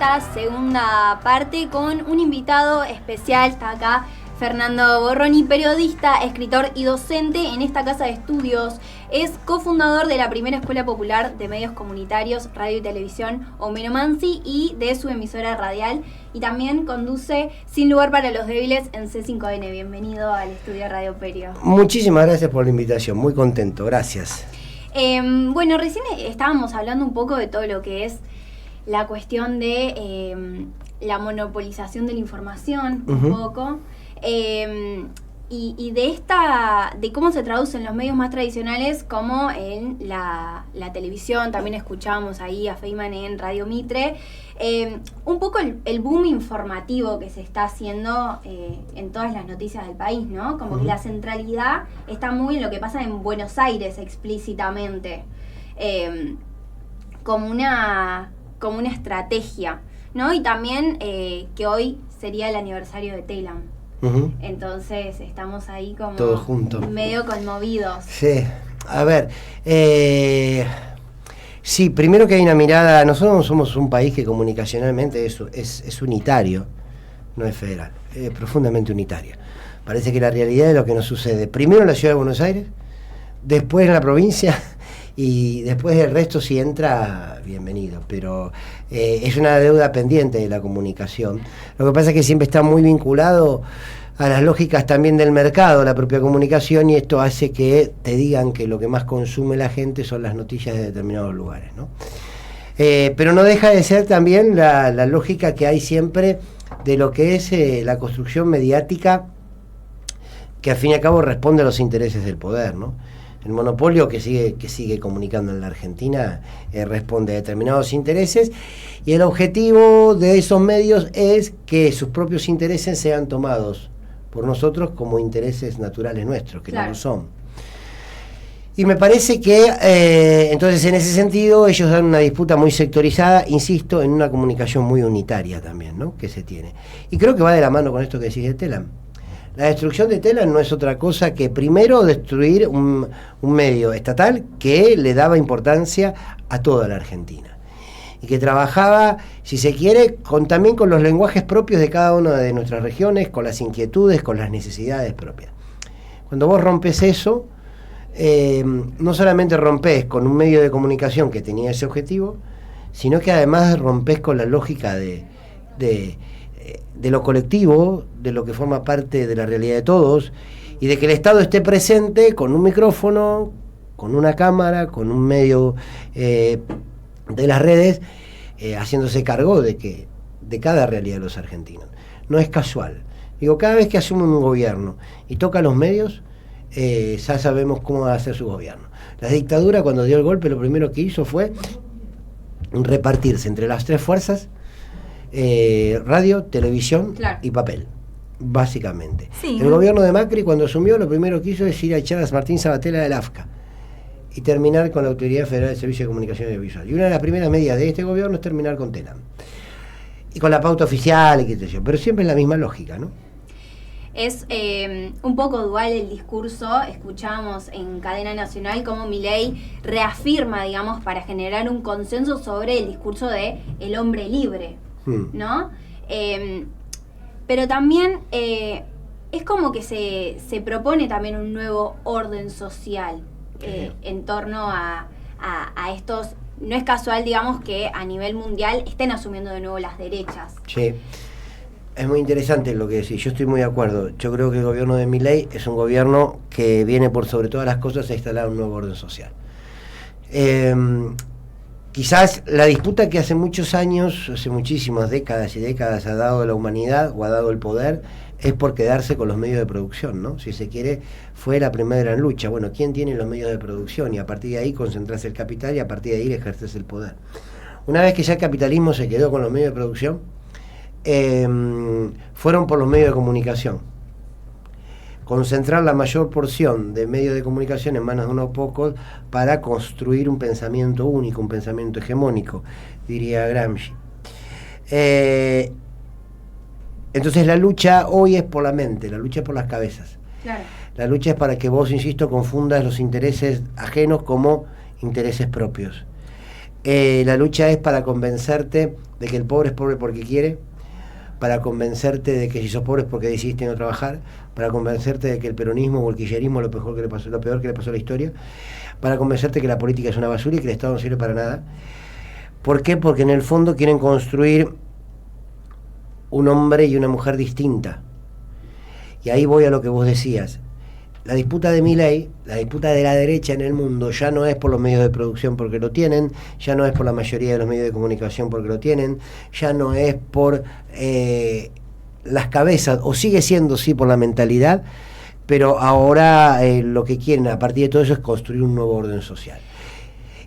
Speaker 9: esta segunda parte con un invitado especial. Está acá Fernando Borroni, periodista, escritor y docente en esta casa de estudios. Es cofundador de la primera escuela popular de medios comunitarios, radio y televisión, Homero Mansi, y de su emisora radial. Y también conduce Sin Lugar para los Débiles en C5N. Bienvenido al estudio de Radio Perio.
Speaker 13: Muchísimas gracias por la invitación, muy contento, gracias.
Speaker 9: Bueno, recién estábamos hablando un poco de todo lo que es la cuestión de la monopolización de la información, un poco. Y de cómo se traduce en los medios más tradicionales como en la televisión. También escuchábamos ahí a Feynman en Radio Mitre. Un poco el boom informativo que se está haciendo en todas las noticias del país, ¿no? Como que la centralidad está muy en lo que pasa en Buenos Aires explícitamente, como una estrategia, ¿no? Y también que hoy sería el aniversario de Telam. Entonces estamos ahí como
Speaker 13: todos juntos,
Speaker 9: medio conmovidos.
Speaker 13: Sí, a ver, sí, primero que hay una mirada. Nosotros somos un país que comunicacionalmente es unitario, no es federal, es profundamente unitario. Parece que la realidad es lo que nos sucede primero en la ciudad de Buenos Aires, después en la provincia, y después el resto, si entra, bienvenido, pero es una deuda pendiente de la comunicación. Lo que pasa es que siempre está muy vinculado a las lógicas también del mercado, la propia comunicación, y esto hace que te digan que lo que más consume la gente son las noticias de determinados lugares, ¿no? Pero no deja de ser también la lógica que hay siempre de lo que es la construcción mediática, que al fin y al cabo responde a los intereses del poder, ¿no? El monopolio que sigue comunicando en la Argentina responde a determinados intereses, y el objetivo de esos medios es que sus propios intereses sean tomados por nosotros como intereses naturales nuestros, que claro, no lo son. Y me parece que entonces en ese sentido ellos dan una disputa muy sectorizada, insisto, en una comunicación muy unitaria también, ¿no?, que se tiene. Y creo que va de la mano con esto que decís de Telam. La destrucción de Telam no es otra cosa que primero destruir un medio estatal que le daba importancia a toda la Argentina y que trabajaba, si se quiere, también con los lenguajes propios de cada una de nuestras regiones, con las inquietudes, con las necesidades propias. Cuando vos rompes eso, no solamente rompes con un medio de comunicación que tenía ese objetivo, sino que además rompes con la lógica de lo colectivo, de lo que forma parte de la realidad de todos, y de que el Estado esté presente con un micrófono, con una cámara, con un medio de las redes, haciéndose cargo de cada realidad de los argentinos. No es casual. Digo, cada vez que asume un gobierno y toca los medios, ya sabemos cómo va a ser su gobierno. La dictadura, cuando dio el golpe, lo primero que hizo fue repartirse entre las tres fuerzas: radio, televisión, claro, y papel, básicamente. Sí. El gobierno de Macri, cuando asumió, lo primero que hizo es ir a echar a Martín Sabatella del AFCA y terminar con la Autoridad Federal de Servicio de Comunicación Audiovisual. Y una de las primeras medidas de este gobierno es terminar con Telam. Y con la pauta oficial, y qué sé yo, pero siempre es la misma lógica, ¿no?
Speaker 9: Es un poco dual el discurso. Escuchamos en Cadena Nacional cómo Milei reafirma, digamos, para generar un consenso sobre el discurso de el hombre libre, ¿no? Pero también es como que se propone también un nuevo orden social en torno a estos. No es casual, digamos, que a nivel mundial estén asumiendo de nuevo las derechas.
Speaker 13: Sí, es muy interesante lo que decís, yo estoy muy de acuerdo. Yo creo que el gobierno de Milei es un gobierno que viene por sobre todas las cosas a instalar un nuevo orden social. Quizás la disputa que hace muchos años, hace muchísimas décadas y décadas ha dado la humanidad o ha dado el poder, es por quedarse con los medios de producción, ¿no? Si se quiere, fue la primera gran lucha. Bueno, ¿quién tiene los medios de producción? Y a partir de ahí concentrarse el capital y a partir de ahí ejercerse el poder. Una vez que ya el capitalismo se quedó con los medios de producción, fueron por los medios de comunicación. Concentrar la mayor porción de medios de comunicación en manos de unos pocos para construir un pensamiento único, un pensamiento hegemónico, diría Gramsci. Entonces la lucha hoy es por la mente, la lucha es por las cabezas. Claro. La lucha es para que vos, insisto, confundas los intereses ajenos como intereses propios. La lucha es para convencerte de que el pobre es pobre porque quiere, para convencerte de que si sos pobre es porque decidiste no trabajar, para convencerte de que el peronismo o el kirchnerismo es lo peor que le pasó a la historia, para convencerte que la política es una basura y que el Estado no sirve para nada. ¿Por qué? Porque en el fondo quieren construir un hombre y una mujer distinta. Y ahí voy a lo que vos decías. La disputa de Milei, la disputa de la derecha en el mundo, ya no es por los medios de producción porque lo tienen, ya no es por la mayoría de los medios de comunicación porque lo tienen, ya no es por las cabezas, o sigue siendo sí por la mentalidad, pero ahora lo que quieren a partir de todo eso es construir un nuevo orden social.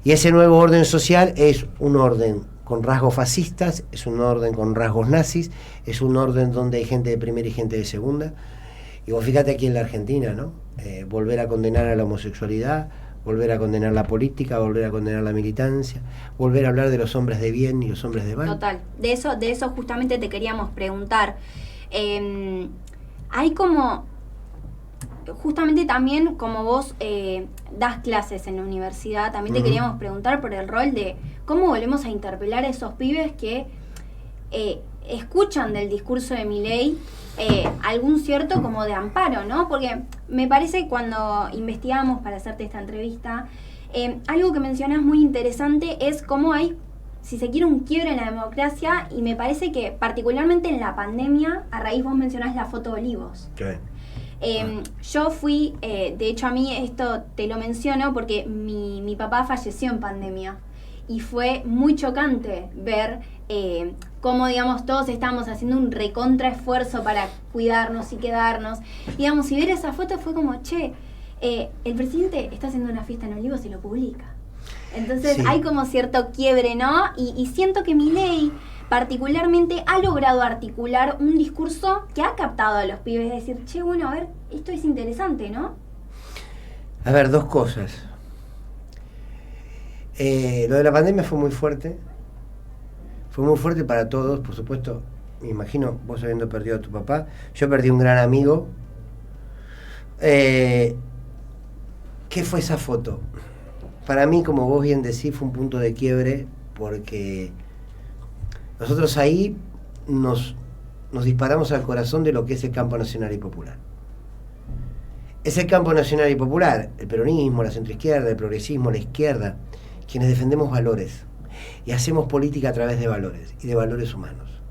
Speaker 13: Y ese nuevo orden social es un orden con rasgos fascistas, es un orden con rasgos nazis, es un orden donde hay gente de primera y gente de segunda. Y vos fíjate aquí en la Argentina, ¿no? Volver a condenar a la homosexualidad, volver a condenar la política, volver a condenar la militancia, volver a hablar de los hombres de bien y los hombres de mal.
Speaker 9: Total, de eso justamente te queríamos preguntar. Hay como, justamente también como vos das clases en la universidad, también te queríamos preguntar por el rol de cómo volvemos a interpelar a esos pibes que escuchan del discurso de Milei algún cierto como de amparo, ¿no? Porque me parece cuando investigamos para hacerte esta entrevista, algo que mencionas muy interesante es cómo hay, si se quiere, un quiebre en la democracia, y me parece que particularmente en la pandemia, a raíz vos mencionás la foto de Olivos. Yo fui, de hecho a mí esto te lo menciono porque mi papá falleció en pandemia y fue muy chocante ver cómo, digamos, todos estábamos haciendo un recontra esfuerzo para cuidarnos y quedarnos. Digamos, y ver esa foto fue como, che, el presidente está haciendo una fiesta en Olivos y lo publica. Entonces sí, hay como cierto quiebre, ¿no? Y siento que Milei particularmente ha logrado articular un discurso que ha captado a los pibes, es decir, che, bueno, a ver, esto es interesante, ¿no?
Speaker 13: A ver, dos cosas. Lo de la pandemia fue muy fuerte para todos, por supuesto. Me imagino vos habiendo perdido a tu papá, yo perdí un gran amigo. ¿Qué fue esa foto? Para mí, como vos bien decís, fue un punto de quiebre, porque nosotros ahí nos disparamos al corazón de lo que es el campo nacional y popular. Es el campo nacional y popular, el peronismo, la centroizquierda, el progresismo, la izquierda, quienes defendemos valores y hacemos política a través de valores y de valores humanos.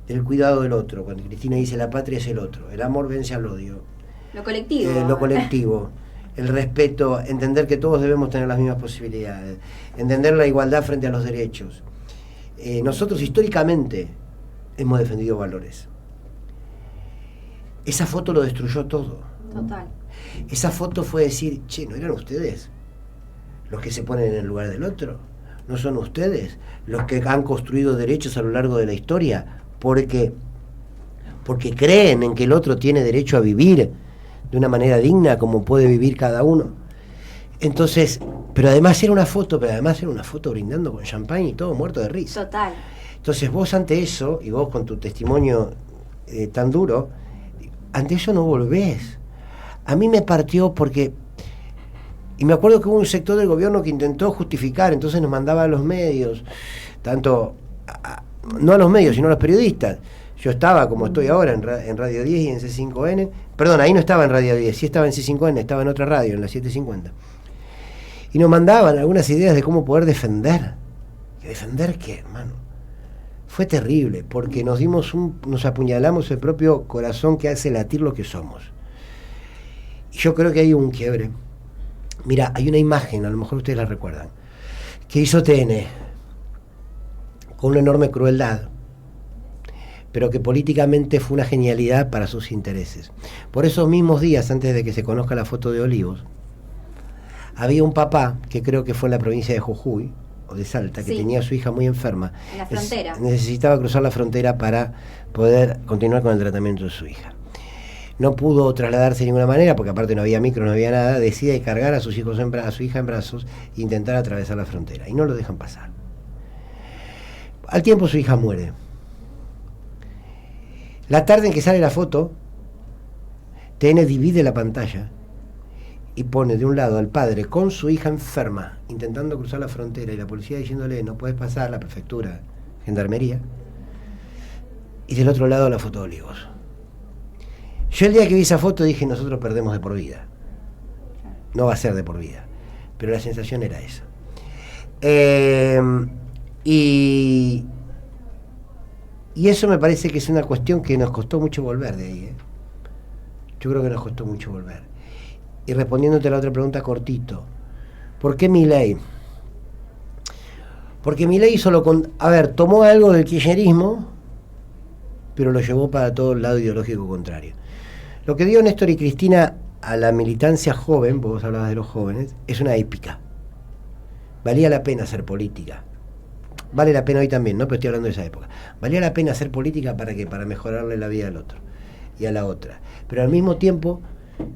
Speaker 13: Del cuidado del otro, cuando Cristina dice la patria es el otro, el amor vence al odio.
Speaker 9: Lo colectivo.
Speaker 13: Lo colectivo, el respeto, entender que todos debemos tener las mismas posibilidades, entender la igualdad frente a los derechos. Nosotros históricamente hemos defendido valores. Esa foto lo destruyó todo.
Speaker 9: Total.
Speaker 13: Esa foto fue decir, che, ¿no eran ustedes los que se ponen en el lugar del otro? ¿No son ustedes los que han construido derechos a lo largo de la historia? Porque creen en que el otro tiene derecho a vivir de una manera digna como puede vivir cada uno. Entonces, pero además era una foto brindando con champán y todo muerto de risa.
Speaker 9: Total.
Speaker 13: Entonces vos ante eso, y vos con tu testimonio tan duro, ante eso no volvés. A mí me partió porque, y me acuerdo que hubo un sector del gobierno que intentó justificar, entonces nos mandaba a los medios, no a los medios, sino a los periodistas. Yo estaba, como estoy ahora, en Radio 10 y en C5N. Perdón, ahí no estaba en Radio 10, sí estaba en C5N, estaba en otra radio, en la 750. Y nos mandaban algunas ideas de cómo poder defender. ¿Defender qué, hermano? Fue terrible, porque nos apuñalamos el propio corazón que hace latir lo que somos. Y yo creo que hay un quiebre. Mira, hay una imagen, a lo mejor ustedes la recuerdan, que hizo TN, con una enorme crueldad, pero que políticamente fue una genialidad para sus intereses. Por esos mismos días, antes de que se conozca la foto de Olivos, había un papá, que creo que fue en la provincia de Jujuy, o de Salta, que tenía a su hija muy enferma.
Speaker 9: En la frontera.
Speaker 13: Necesitaba cruzar la frontera para poder continuar con el tratamiento de su hija. No pudo trasladarse de ninguna manera, porque aparte no había micro, no había nada. Decide cargar a su hija en brazos e intentar atravesar la frontera. Y no lo dejan pasar. Al tiempo su hija muere. La tarde en que sale la foto, TN divide la pantalla y pone de un lado al padre con su hija enferma, intentando cruzar la frontera, y la policía diciéndole, no puedes pasar, la prefectura, gendarmería, y del otro lado la foto de Olivos. Yo el día que vi esa foto dije, nosotros perdemos de por vida. No va a ser de por vida, pero la sensación era esa. Y eso me parece que es una cuestión que nos costó mucho volver de ahí. Yo creo que nos costó mucho volver. Y respondiéndote a la otra pregunta cortito, ¿por qué Milei? Porque Milei tomó algo del kirchnerismo, pero lo llevó para todo el lado ideológico contrario. Lo que dio Néstor y Cristina a la militancia joven, vos hablabas de los jóvenes, es una épica. Valía la pena hacer política. Vale la pena hoy también, ¿no? Pero estoy hablando de esa época. Valía la pena hacer política ¿para qué? Para mejorarle la vida al otro y a la otra. Pero al mismo tiempo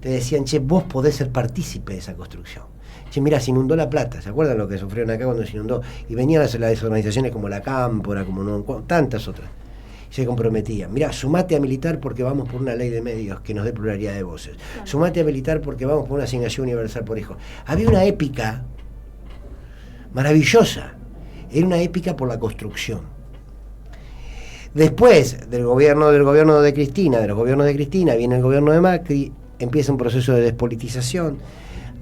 Speaker 13: te decían, che, vos podés ser partícipe de esa construcción. Che, mira, se inundó La Plata, ¿se acuerdan lo que sufrieron acá cuando se inundó? Y venían las organizaciones como la Cámpora, tantas otras. Y se comprometían. Mira, sumate a militar porque vamos por una ley de medios que nos dé pluralidad de voces. Sumate a militar porque vamos por una asignación universal por hijo. Había una épica maravillosa. Era una épica por la construcción. Después del gobierno de Cristina, viene el gobierno de Macri, empieza un proceso de despolitización.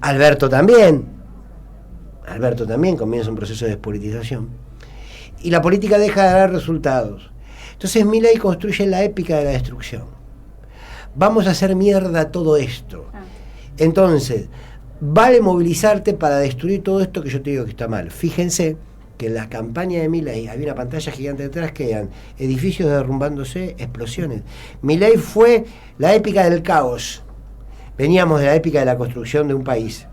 Speaker 13: Alberto también comienza un proceso de despolitización. Y la política deja de dar resultados. Entonces Milei construye la épica de la destrucción. Vamos a hacer mierda todo esto. Entonces, vale movilizarte para destruir todo esto que yo te digo que está mal. Fíjense que en la campaña de Milei había una pantalla gigante detrás que eran edificios derrumbándose, explosiones. Milei fue la épica del caos. Veníamos de la épica de la construcción de un país.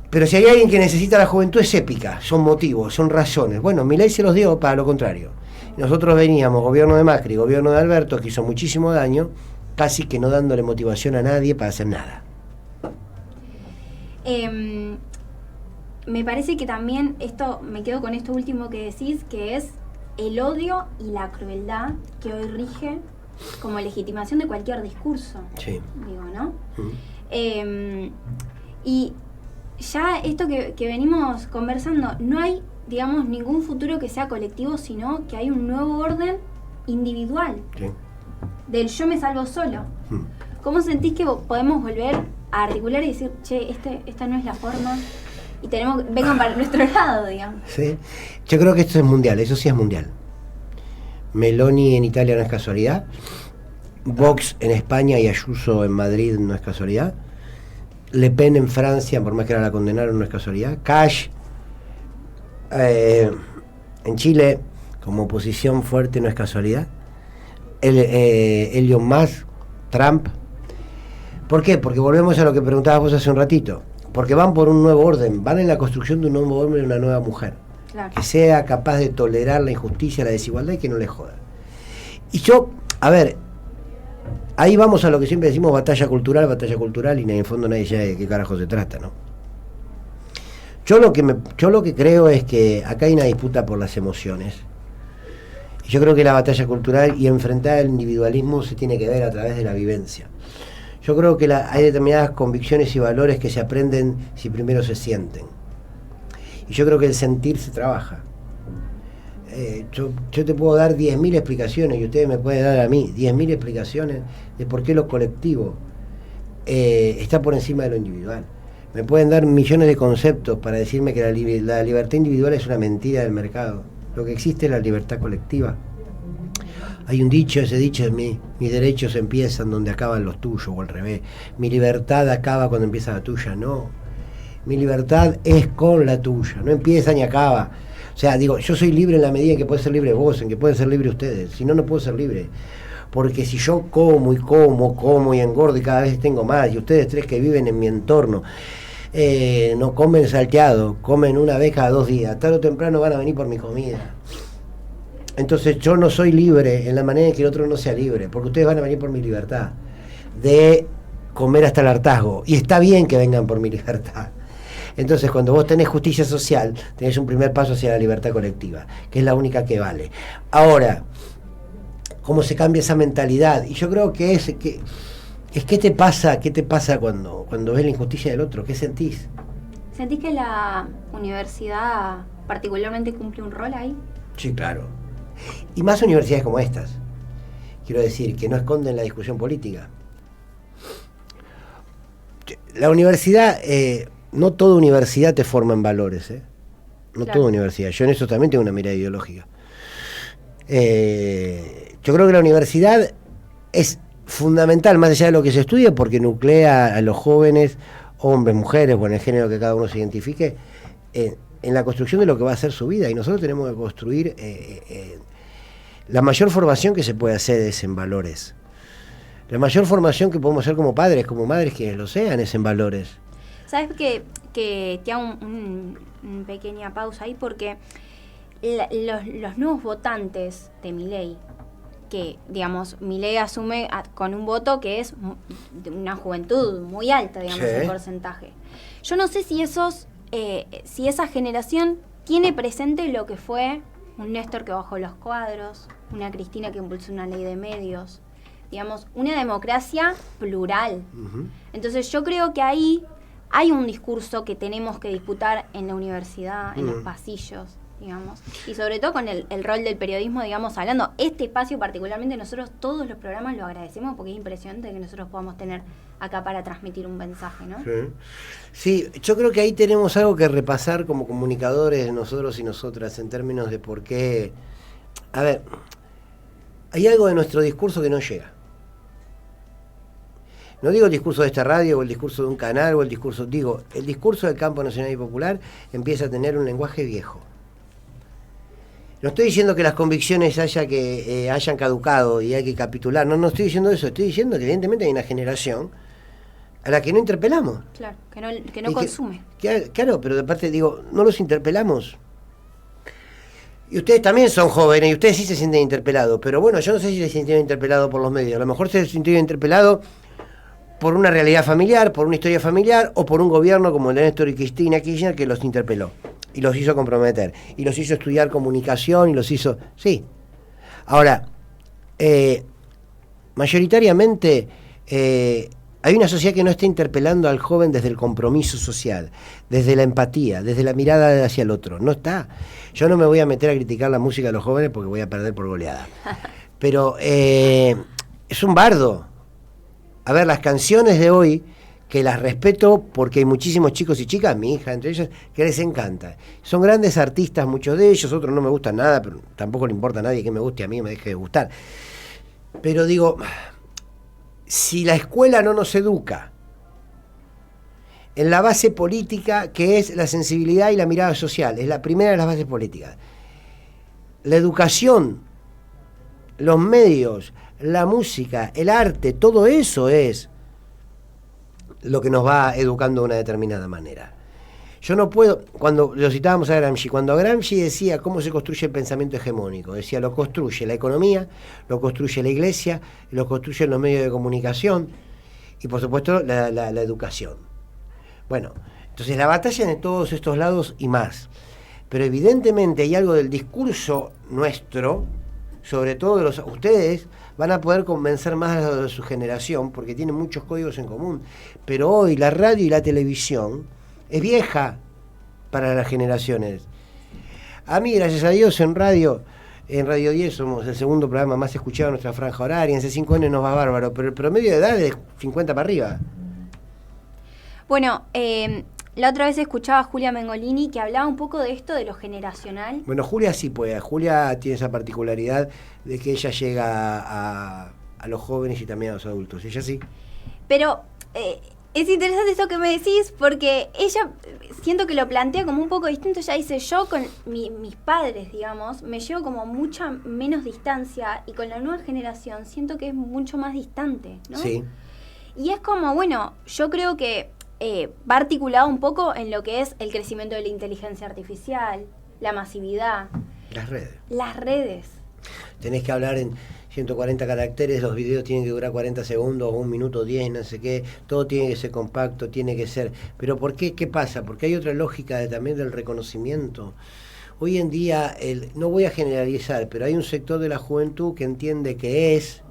Speaker 13: Pero si hay alguien que necesita la juventud es épica, son motivos, son razones. Bueno, Milei se los dio para lo contrario. Nosotros veníamos, gobierno de Macri, gobierno de Alberto, que hizo muchísimo daño, casi que no dándole motivación a nadie para hacer nada.
Speaker 9: Me parece que también me quedo con esto último que decís, que es el odio y la crueldad que hoy rige como legitimación de cualquier discurso.
Speaker 13: Sí.
Speaker 9: Digo, ¿no? Y ya esto que venimos conversando, no hay, digamos, ningún futuro que sea colectivo, sino que hay un nuevo orden individual.
Speaker 13: Sí.
Speaker 9: Del yo me salvo solo. ¿Cómo sentís que podemos volver a articular y decir, che, esta no es la forma? Y vengan para nuestro lado, digamos.
Speaker 13: Sí. Yo creo que esto es mundial, eso sí es mundial. Meloni en Italia no es casualidad. Vox en España y Ayuso en Madrid no es casualidad. Le Pen en Francia, por más que ahora la condenaron, no es casualidad. Cash en Chile como oposición fuerte no es casualidad. Elon Musk, Trump. ¿Por qué? Porque volvemos a lo que preguntabas vos hace un ratito. Porque van por un nuevo orden, van en la construcción de un nuevo hombre y una nueva mujer. Claro. Que sea capaz de tolerar la injusticia, la desigualdad y que no le joda. Y yo, a ver, ahí vamos a lo que siempre decimos, batalla cultural, y en el fondo nadie sabe de qué carajo se trata, ¿no? Yo lo que creo es que acá hay una disputa por las emociones. Y yo creo que la batalla cultural y enfrentar el individualismo se tiene que ver a través de la vivencia. Yo creo que hay determinadas convicciones y valores que se aprenden si primero se sienten. Y yo creo que el sentir se trabaja. Yo te puedo dar 10.000 explicaciones y ustedes me pueden dar a mí 10.000 explicaciones de por qué lo colectivo está por encima de lo individual. Me pueden dar millones de conceptos para decirme que la libertad individual es una mentira del mercado. Lo que existe es la libertad colectiva. Hay un dicho, ese dicho es mis derechos empiezan donde acaban los tuyos, o al revés. Mi libertad acaba cuando empieza la tuya. No, mi libertad es con la tuya, no empieza ni acaba. O sea, digo, yo soy libre en la medida en que puede ser libre vos, en que pueden ser libres ustedes. Si no, no puedo ser libre. Porque si yo como y engordo y cada vez tengo más, y ustedes tres que viven en mi entorno no comen salteado, comen una vez cada 2 días, tarde o temprano van a venir por mi comida. Entonces yo no soy libre en la manera en que el otro no sea libre, porque ustedes van a venir por mi libertad de comer hasta el hartazgo, y está bien que vengan por mi libertad. Entonces cuando vos tenés justicia social, tenés un primer paso hacia la libertad colectiva, que es la única que vale. Ahora, ¿cómo se cambia esa mentalidad? Y yo creo que ¿Qué te pasa cuando ves la injusticia del otro? ¿Qué sentís?
Speaker 9: ¿Sentís que la universidad particularmente cumple un rol ahí?
Speaker 13: Sí, claro. Y más universidades como estas. Quiero decir, que no esconden la discusión política. La universidad, no toda universidad te forma en valores, No
Speaker 9: Claro.
Speaker 13: toda universidad. Yo en eso también tengo una mirada ideológica. Yo creo que la universidad es fundamental, más allá de lo que se estudia, porque nuclea a los jóvenes, hombres, mujeres, o en el género que cada uno se identifique, en la construcción de lo que va a ser su vida. Y nosotros tenemos que construir la mayor formación que se puede hacer es en valores. La mayor formación que podemos hacer como padres, como madres, quienes lo sean, es en valores.
Speaker 9: ¿Sabes que te hago una pequeña pausa ahí? Porque los nuevos votantes de Milei, que, digamos, Milei asume con un voto que es de una juventud muy alta, digamos,
Speaker 13: Sí.
Speaker 9: el porcentaje. Yo no sé si si esa generación tiene presente lo que fue un Néstor que bajó los cuadros, una Cristina que impulsó una ley de medios, digamos, una democracia plural. Entonces yo creo que ahí hay un discurso que tenemos que disputar en la universidad, en los pasillos, digamos, y sobre todo con el rol del periodismo, digamos, hablando. Este espacio particularmente, nosotros todos los programas lo agradecemos porque es impresionante que nosotros podamos tener acá para transmitir un mensaje, ¿no?
Speaker 13: Sí, yo creo que ahí tenemos algo que repasar como comunicadores, nosotros y nosotras, en términos de por qué... A ver, hay algo de nuestro discurso que no llega. No digo el discurso de esta radio o el discurso de un canal o el discurso... Digo, el discurso del campo nacional y popular empieza a tener un lenguaje viejo. No estoy diciendo que las convicciones hayan caducado y hay que capitular. No estoy diciendo eso. Estoy diciendo que evidentemente hay una generación a la que no interpelamos.
Speaker 9: Claro, que no consume.
Speaker 13: Claro, pero de parte digo, no los interpelamos. Y ustedes también son jóvenes y ustedes sí se sienten interpelados. Pero bueno, yo no sé si se sintieron interpelados por los medios. A lo mejor se sintieron interpelados por una realidad familiar, por una historia familiar o por un gobierno como el de Néstor y Cristina Kirchner que los interpeló y los hizo comprometer y los hizo estudiar comunicación y los hizo... Sí. Ahora, mayoritariamente hay una sociedad que no está interpelando al joven desde el compromiso social, desde la empatía, desde la mirada hacia el otro. No está. Yo no me voy a meter a criticar la música de los jóvenes porque voy a perder por goleada. Pero es un bardo. A ver, las canciones de hoy, que las respeto porque hay muchísimos chicos y chicas, mi hija entre ellos, que les encanta. Son grandes artistas, muchos de ellos, otros no me gustan nada, pero tampoco le importa a nadie que me guste, a mí me deje de gustar. Pero digo, si la escuela no nos educa en la base política, que es la sensibilidad y la mirada social, es la primera de las bases políticas. La educación, los medios, la música, el arte, todo eso es lo que nos va educando de una determinada manera. Yo no puedo, cuando lo citábamos a Gramsci, cuando Gramsci decía cómo se construye el pensamiento hegemónico, decía lo construye la economía, lo construye la iglesia, lo construyen los medios de comunicación y por supuesto la educación. Bueno, entonces la batalla en todos estos lados y más. Pero evidentemente hay algo del discurso nuestro, sobre todo de ustedes, van a poder convencer más a los de su generación porque tienen muchos códigos en común. Pero hoy la radio y la televisión es vieja para las generaciones. A mí, gracias a Dios, en Radio 10 somos el segundo programa más escuchado en nuestra franja horaria. En C5N nos va bárbaro, pero el promedio de edad es 50 para arriba.
Speaker 9: Bueno, la otra vez escuchaba a Julia Mengolini que hablaba un poco de esto de lo generacional.
Speaker 13: Bueno, Julia sí puede. Julia tiene esa particularidad de que ella llega a los jóvenes y también a los adultos. Ella sí.
Speaker 9: Pero es interesante eso que me decís porque ella siento que lo plantea como un poco distinto. Ella dice, yo con mis padres, digamos, me llevo como mucha menos distancia y con la nueva generación siento que es mucho más distante, ¿no?
Speaker 13: Sí.
Speaker 9: Y es como, bueno, yo creo que va articulado un poco en lo que es el crecimiento de la inteligencia artificial, la masividad. Las redes.
Speaker 13: Tenés que hablar en 140 caracteres, los videos tienen que durar 40 segundos, 1 minuto 10, no sé qué, todo tiene que ser compacto, tiene que ser... ¿Pero por qué? ¿Qué pasa? Porque hay otra lógica también del reconocimiento. Hoy en día, no voy a generalizar, pero hay un sector de la juventud que entiende que es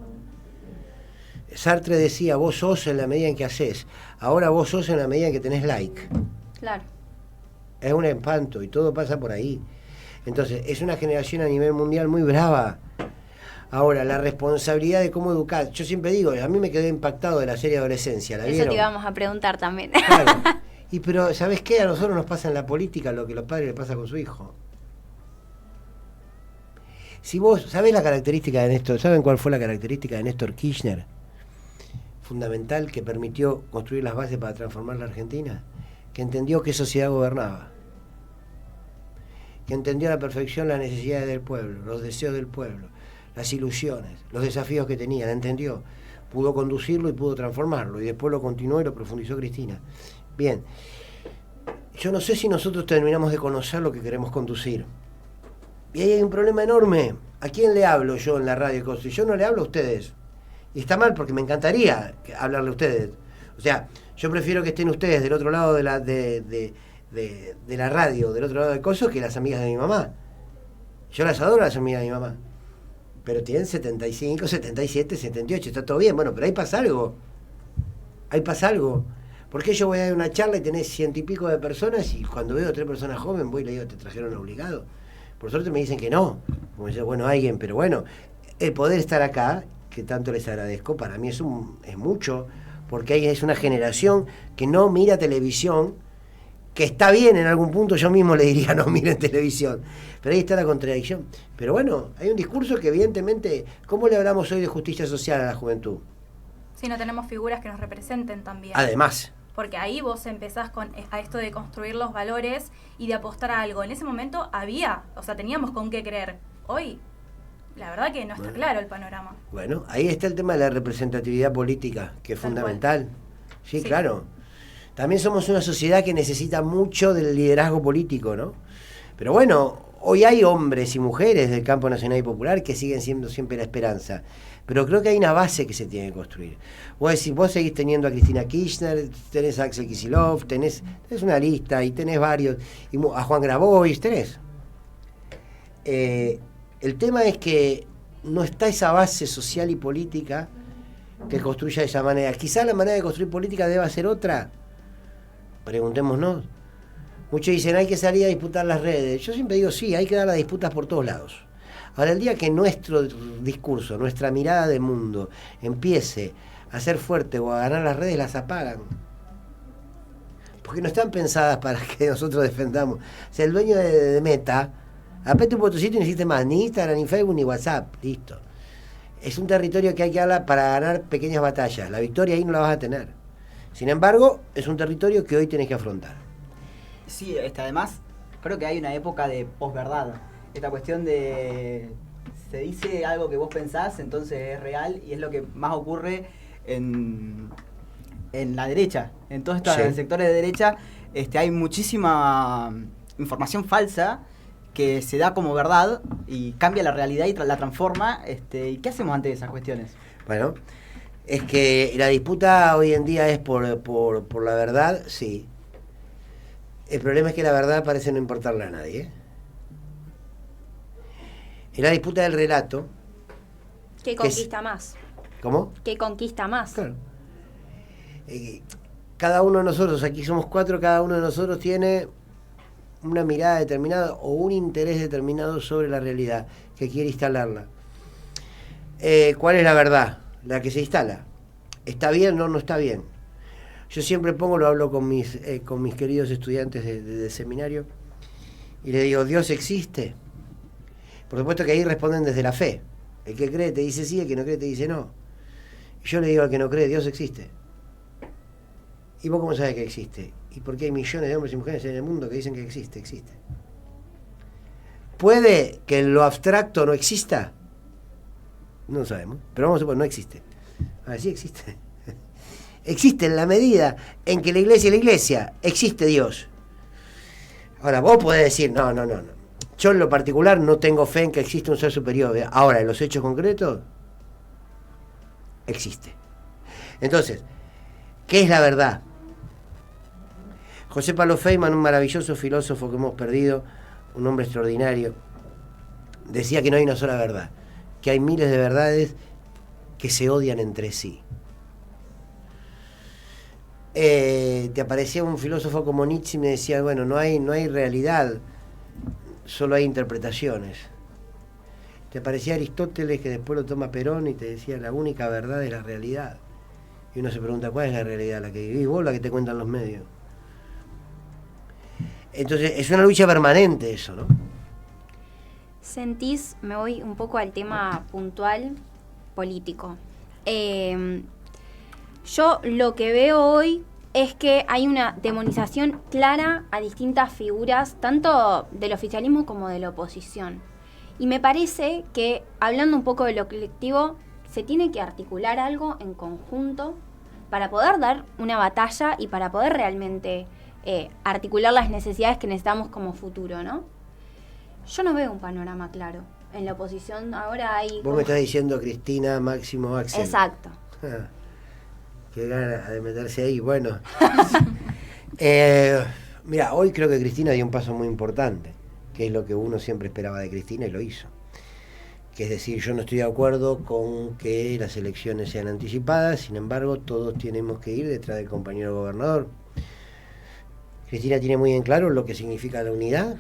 Speaker 13: Sartre decía, vos sos en la medida en que haces, ahora vos sos en la medida en que tenés like.
Speaker 9: Claro.
Speaker 13: Es un espanto y todo pasa por ahí. Entonces, es una generación a nivel mundial muy brava. Ahora, la responsabilidad de cómo educar. Yo siempre digo, a mí me quedé impactado de la serie Adolescencia. ¿La
Speaker 9: Eso
Speaker 13: vieron?
Speaker 9: te íbamos a preguntar también.
Speaker 13: Claro. Y pero, ¿sabés qué? A nosotros nos pasa en la política lo que a los padres les pasa con su hijo. Si vos, ¿sabés la característica de Néstor? ¿Saben cuál fue la característica de Néstor Kirchner? Fundamental, que permitió construir las bases para transformar la Argentina. Que entendió qué sociedad gobernaba. Que entendió a la perfección las necesidades del pueblo, los deseos del pueblo, las ilusiones, los desafíos que tenía, la entendió. Pudo conducirlo y pudo transformarlo. Y después lo continuó y lo profundizó Cristina. Bien. Yo no sé si nosotros terminamos de conocer lo que queremos conducir. Y ahí hay un problema enorme. ¿A quién le hablo yo en la radio? Yo no le hablo a ustedes. Y está mal porque me encantaría hablarle a ustedes. O sea, yo prefiero que estén ustedes del otro lado de la radio, del otro lado del coso, que las amigas de mi mamá. Yo las adoro, las amigas de mi mamá. Pero tienen 75, 77, 78, está todo bien. Bueno, pero ahí pasa algo. Ahí pasa algo. Porque yo voy a dar una charla y tenés 100 y pico de personas y cuando veo 3 personas jóvenes voy y le digo, ¿te trajeron obligado? Por suerte me dicen que no. Como dice, bueno, alguien, pero bueno, el poder estar acá, que tanto les agradezco, para mí es mucho, porque es una generación que no mira televisión, que está bien en algún punto, yo mismo le diría no miren televisión, pero ahí está la contradicción. Pero bueno, hay un discurso que evidentemente, ¿cómo le hablamos hoy de justicia social a la juventud?
Speaker 3: Sí, no tenemos figuras que nos representen también.
Speaker 13: Además.
Speaker 3: Porque ahí vos empezás a esto de construir los valores y de apostar a algo. En ese momento teníamos con qué creer. Hoy, la verdad que no está claro el panorama.
Speaker 13: Bueno, ahí está el tema de la representatividad política, que es fundamental. Sí, claro. También somos una sociedad que necesita mucho del liderazgo político, ¿no? Pero bueno, hoy hay hombres y mujeres del campo nacional y popular que siguen siendo siempre la esperanza. Pero creo que hay una base que se tiene que construir. Vos seguís teniendo a Cristina Kirchner, tenés a Axel Kicillof, tenés una lista y tenés varios, y a Juan Grabois, tenés. El tema es que no está esa base social y política que construya de esa manera. Quizá la manera de construir política deba ser otra. Preguntémonos. Muchos dicen, hay que salir a disputar las redes. Yo siempre digo, sí, hay que dar las disputas por todos lados. Ahora, el día que nuestro discurso, nuestra mirada de mundo empiece a ser fuerte o a ganar las redes, las apagan. Porque no están pensadas para que nosotros defendamos. O sea, el dueño de Meta, apete un botecito y no existe más ni Instagram, ni Facebook, ni WhatsApp. Listo. Es un territorio que hay que hablar para ganar pequeñas batallas. La victoria ahí no la vas a tener. Sin embargo, es un territorio que hoy tenés que afrontar.
Speaker 4: Sí, además, creo que hay una época de posverdad. Esta cuestión de se dice algo que vos pensás, entonces es real, y es lo que más ocurre en la derecha. En todos estos sectores de derecha hay muchísima información falsa que se da como verdad y cambia la realidad y la transforma. ¿Y qué hacemos ante esas cuestiones?
Speaker 13: Bueno, es que la disputa hoy en día es por la verdad, sí. El problema es que la verdad parece no importarle a nadie, ¿eh? Es la disputa del relato.
Speaker 9: ¿Qué conquista más?
Speaker 13: ¿Cómo?
Speaker 9: ¿Qué conquista más?
Speaker 13: Claro. Cada uno de nosotros, aquí somos 4, cada uno de nosotros tiene una mirada determinada o un interés determinado sobre la realidad, que quiere instalarla. ¿Cuál es la verdad? La que se instala. ¿Está bien? No está bien. Yo siempre lo hablo con mis queridos estudiantes de seminario, y les digo, ¿Dios existe? Por supuesto que ahí responden desde la fe. El que cree te dice sí, el que no cree te dice no. Y yo le digo al que no cree, Dios existe. ¿Y vos cómo sabés que existe? ¿Y por qué hay millones de hombres y mujeres en el mundo que dicen que existe? Existe. ¿Puede que lo abstracto no exista? No sabemos, pero vamos a suponer, no existe. Ahora sí existe. Existe en la medida en que la iglesia es la iglesia, existe Dios. Ahora, vos podés decir, no. Yo en lo particular no tengo fe en que existe un ser superior. Ahora, en los hechos concretos, existe. Entonces, ¿qué es la verdad? José Pablo Feynman, un maravilloso filósofo que hemos perdido, un hombre extraordinario, decía que no hay una sola verdad, que hay miles de verdades que se odian entre sí. te aparecía un filósofo como Nietzsche y me decía, bueno, no hay realidad, solo hay interpretaciones. Te aparecía Aristóteles, que después lo toma Perón y te decía, la única verdad es la realidad. Y uno se pregunta, ¿cuál es la realidad? ¿La que vivís vos, la que te cuentan los medios? Entonces, es una lucha permanente eso, ¿no?
Speaker 9: Sentís, me voy un poco al tema puntual político. Yo lo que veo hoy es que hay una demonización clara a distintas figuras, tanto del oficialismo como de la oposición. Y me parece que, hablando un poco de lo colectivo, se tiene que articular algo en conjunto para poder dar una batalla y para poder realmente articular las necesidades que necesitamos como futuro, ¿no? Yo no veo un panorama claro. En la oposición ahora hay...
Speaker 13: Vos me estás diciendo Cristina, Máximo, Axel.
Speaker 9: Exacto.
Speaker 13: Qué gana de meterse ahí. Bueno. Mira, hoy creo que Cristina dio un paso muy importante, que es lo que uno siempre esperaba de Cristina y lo hizo. Que es decir, yo no estoy de acuerdo con que las elecciones sean anticipadas, sin embargo, todos tenemos que ir detrás del compañero gobernador. Cristina tiene muy en claro lo que significa la unidad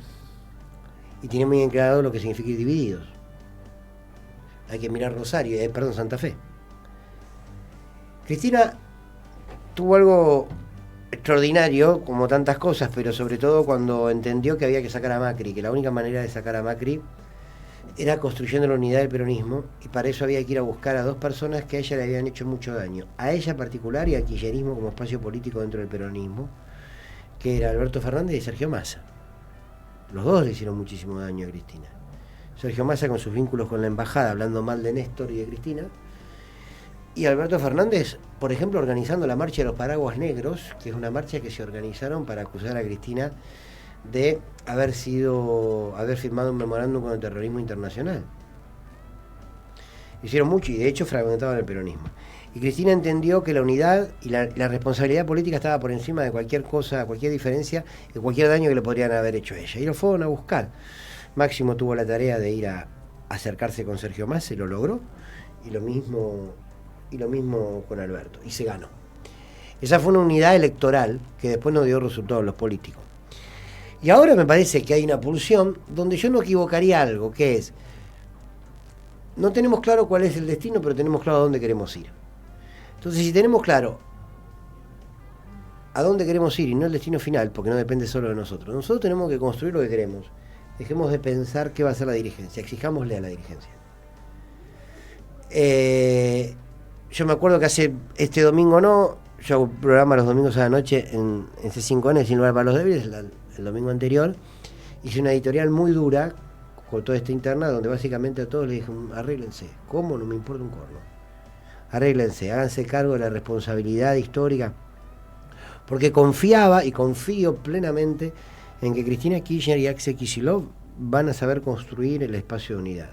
Speaker 13: y tiene muy en claro lo que significa ir divididos. Hay que mirar Rosario, Santa Fe. Cristina tuvo algo extraordinario, como tantas cosas, pero sobre todo cuando entendió que había que sacar a Macri, que la única manera de sacar a Macri era construyendo la unidad del peronismo, y para eso había que ir a buscar a dos personas que a ella le habían hecho mucho daño, a ella en particular y al kirchnerismo como espacio político dentro del peronismo, que era Alberto Fernández y Sergio Massa. Los dos le hicieron muchísimo daño a Cristina. Sergio Massa con sus vínculos con la embajada, hablando mal de Néstor y de Cristina, y Alberto Fernández, por ejemplo, organizando la marcha de los paraguas negros, que es una marcha que se organizaron para acusar a Cristina de haber firmado un memorándum con el terrorismo internacional. Hicieron mucho y de hecho fragmentaban el peronismo. Y Cristina entendió que la unidad y la responsabilidad política estaba por encima de cualquier cosa, cualquier diferencia y cualquier daño que le podrían haber hecho a ella. Y lo fueron a buscar. Máximo tuvo la tarea de ir a acercarse con Sergio Massa y lo logró. Y lo mismo con Alberto. Y se ganó. Esa fue una unidad electoral que después no dio resultados a los políticos. Y ahora me parece que hay una pulsión donde yo no equivocaría algo, que es, no tenemos claro cuál es el destino, pero tenemos claro a dónde queremos ir. Entonces, si tenemos claro a dónde queremos ir y no el destino final, porque no depende solo de nosotros tenemos que construir lo que queremos. Dejemos de pensar qué va a hacer la dirigencia, exijámosle a la dirigencia. Yo me acuerdo que este domingo yo hago un programa los domingos a la noche en C5N, Sin Lugar para los Débiles, el domingo anterior, hice una editorial muy dura con toda esta interna, donde básicamente a todos les dije, arréglense, ¿cómo? No me importa un corno. Arréglense, háganse cargo de la responsabilidad histórica, porque confiaba y confío plenamente en que Cristina Kirchner y Axel Kicillof van a saber construir el espacio de unidad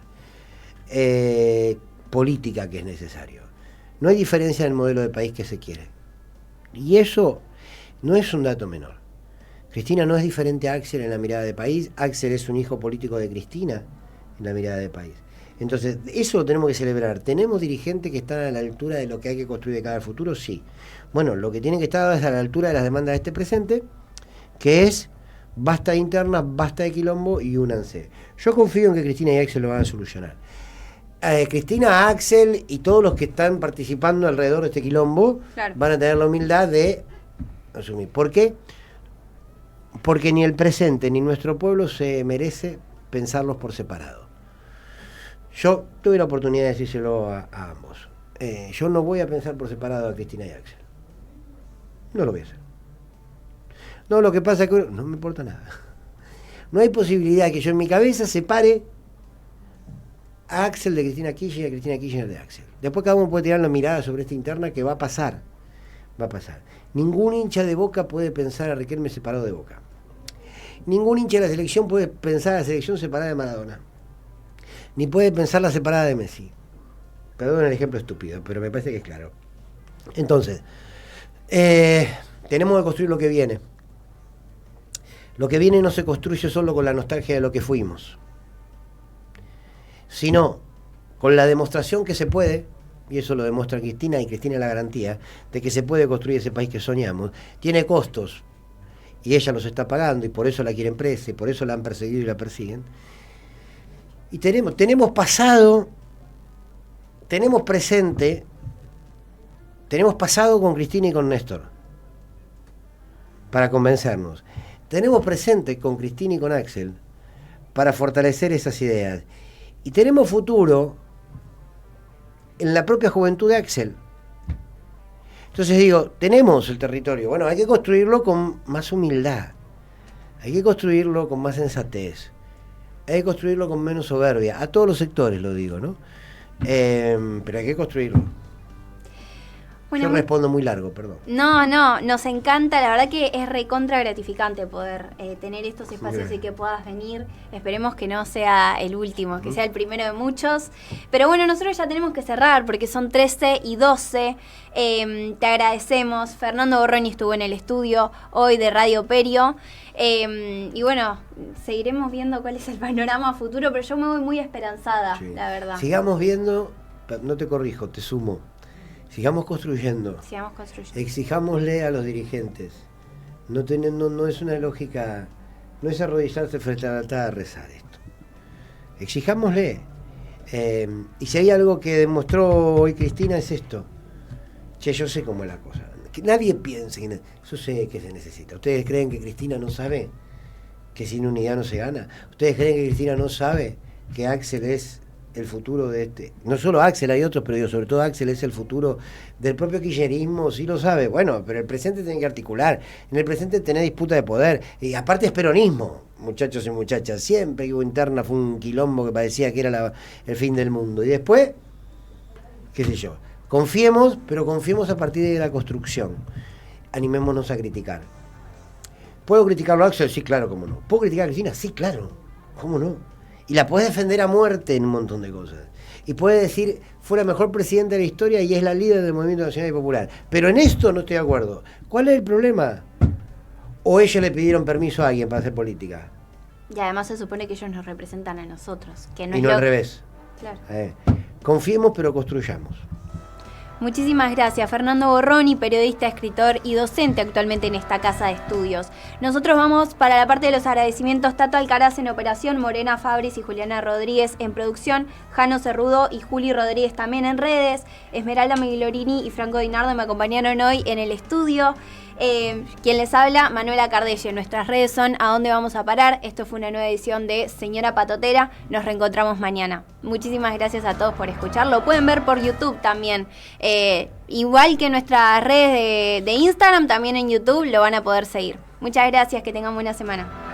Speaker 13: política que es necesario. No hay diferencia en el modelo de país que se quiere. Y eso no es un dato menor. Cristina no es diferente a Axel en la mirada de país. Axel es un hijo político de Cristina en la mirada de país. Entonces, eso lo tenemos que celebrar. ¿Tenemos dirigentes que están a la altura de lo que hay que construir de cara al futuro? Sí. Bueno, lo que tienen que estar es a la altura de las demandas de este presente, que es basta de internas, basta de quilombo y únanse. Yo confío en que Cristina y Axel lo van a solucionar. Cristina, Axel y todos los que están participando alrededor de este quilombo van a tener la humildad de asumir. ¿Por qué? Porque ni el presente ni nuestro pueblo se merece pensarlos por separado. Yo tuve la oportunidad de decírselo a ambos. Yo no voy a pensar por separado a Cristina y Axel. No lo voy a hacer. No, lo que pasa es que no me importa nada. No hay posibilidad que yo en mi cabeza separe a Axel de Cristina Kirchner y a Cristina Kirchner de Axel. Después cada uno puede tirar la mirada sobre esta interna que va a pasar. Va a pasar. Ningún hincha de Boca puede pensar a Riquelme separado de Boca. Ningún hincha de la selección puede pensar a la selección separada de Maradona. Ni puede pensar la separada de Messi. Perdón el ejemplo estúpido, pero me parece que es claro. Entonces, tenemos que construir lo que viene. Lo que viene no se construye solo con la nostalgia de lo que fuimos, sino con la demostración que se puede y eso lo demuestra Cristina, y Cristina es la garantía de que se puede construir ese país que soñamos. Tiene costos, y ella los está pagando, y por eso la quieren presa, y por eso la han perseguido y la persiguen. Y tenemos pasado, tenemos presente, tenemos pasado con Cristina y con Néstor, para convencernos. Tenemos presente con Cristina y con Axel, para fortalecer esas ideas. Y tenemos futuro en la propia juventud de Axel. Entonces digo, tenemos el territorio. Bueno, hay que construirlo con más humildad. Hay que construirlo con más sensatez. Hay que construirlo con menos soberbia. A todos los sectores lo digo, ¿no? Pero hay que construirlo.
Speaker 9: Bueno,
Speaker 13: yo respondo muy largo, perdón.
Speaker 9: No, nos encanta, la verdad que es recontra gratificante poder tener estos espacios y que puedas venir. Esperemos que no sea el último, que sea el primero de muchos. Pero bueno, nosotros ya tenemos que cerrar porque son 13 y 12. Te agradecemos. Fernando Borroni estuvo en el estudio hoy de Radio Perio. Y bueno, seguiremos viendo cuál es el panorama futuro, pero yo me voy muy esperanzada, la verdad.
Speaker 13: Sigamos viendo, no te corrijo, te sumo. Sigamos construyendo. Exijámosle a los dirigentes. No es una lógica, no es arrodillarse frente al altar a rezar esto. Exijámosle. Y si hay algo que demostró hoy Cristina es esto. Che, yo sé cómo es la cosa. Que nadie piense que yo sé que se necesita. ¿Ustedes creen que Cristina no sabe que sin unidad no se gana? ¿Ustedes creen que Cristina no sabe que Axel es el futuro de este? No solo Axel, hay otros, pero sobre todo Axel es el futuro del propio kirchnerismo, sí lo sabe. Bueno, pero el presente tiene que articular. En el presente tenés disputa de poder. Y aparte es peronismo, muchachos y muchachas. Siempre que hubo interna fue un quilombo que parecía que era el fin del mundo. Y después, qué sé yo, confiemos, pero confiemos a partir de la construcción. Animémonos a criticar. ¿Puedo criticarlo a Axel? Sí, claro, cómo no. ¿Puedo criticar a Cristina? Sí, claro, cómo no. Y la puedes defender a muerte en un montón de cosas. Y puedes decir, fue la mejor presidenta de la historia y es la líder del Movimiento Nacional y Popular. Pero en esto no estoy de acuerdo. ¿Cuál es el problema? ¿O ellos le pidieron permiso a alguien para hacer política?
Speaker 9: Y además se supone que ellos nos representan a nosotros. Que no
Speaker 13: y
Speaker 9: es
Speaker 13: no al revés.
Speaker 9: Claro.
Speaker 13: Confiemos, pero construyamos.
Speaker 9: Muchísimas gracias, Fernando Borroni, periodista, escritor y docente actualmente en esta casa de estudios. Nosotros vamos para la parte de los agradecimientos. Tato Alcaraz en operación, Morena Fabris y Juliana Rodríguez en producción, Jano Cerrudo y Juli Rodríguez también en redes, Esmeralda Migliorini y Franco Dinardo me acompañaron hoy en el estudio. Quien les habla, Manuela Cardelle. Nuestras redes son ¿A dónde vamos a parar? Esto fue una nueva edición de Señora Patotera. Nos reencontramos mañana. Muchísimas gracias a todos por escucharlo. Pueden ver por YouTube también. Igual que nuestras redes de Instagram, también en YouTube lo van a poder seguir. Muchas gracias, que tengan buena semana.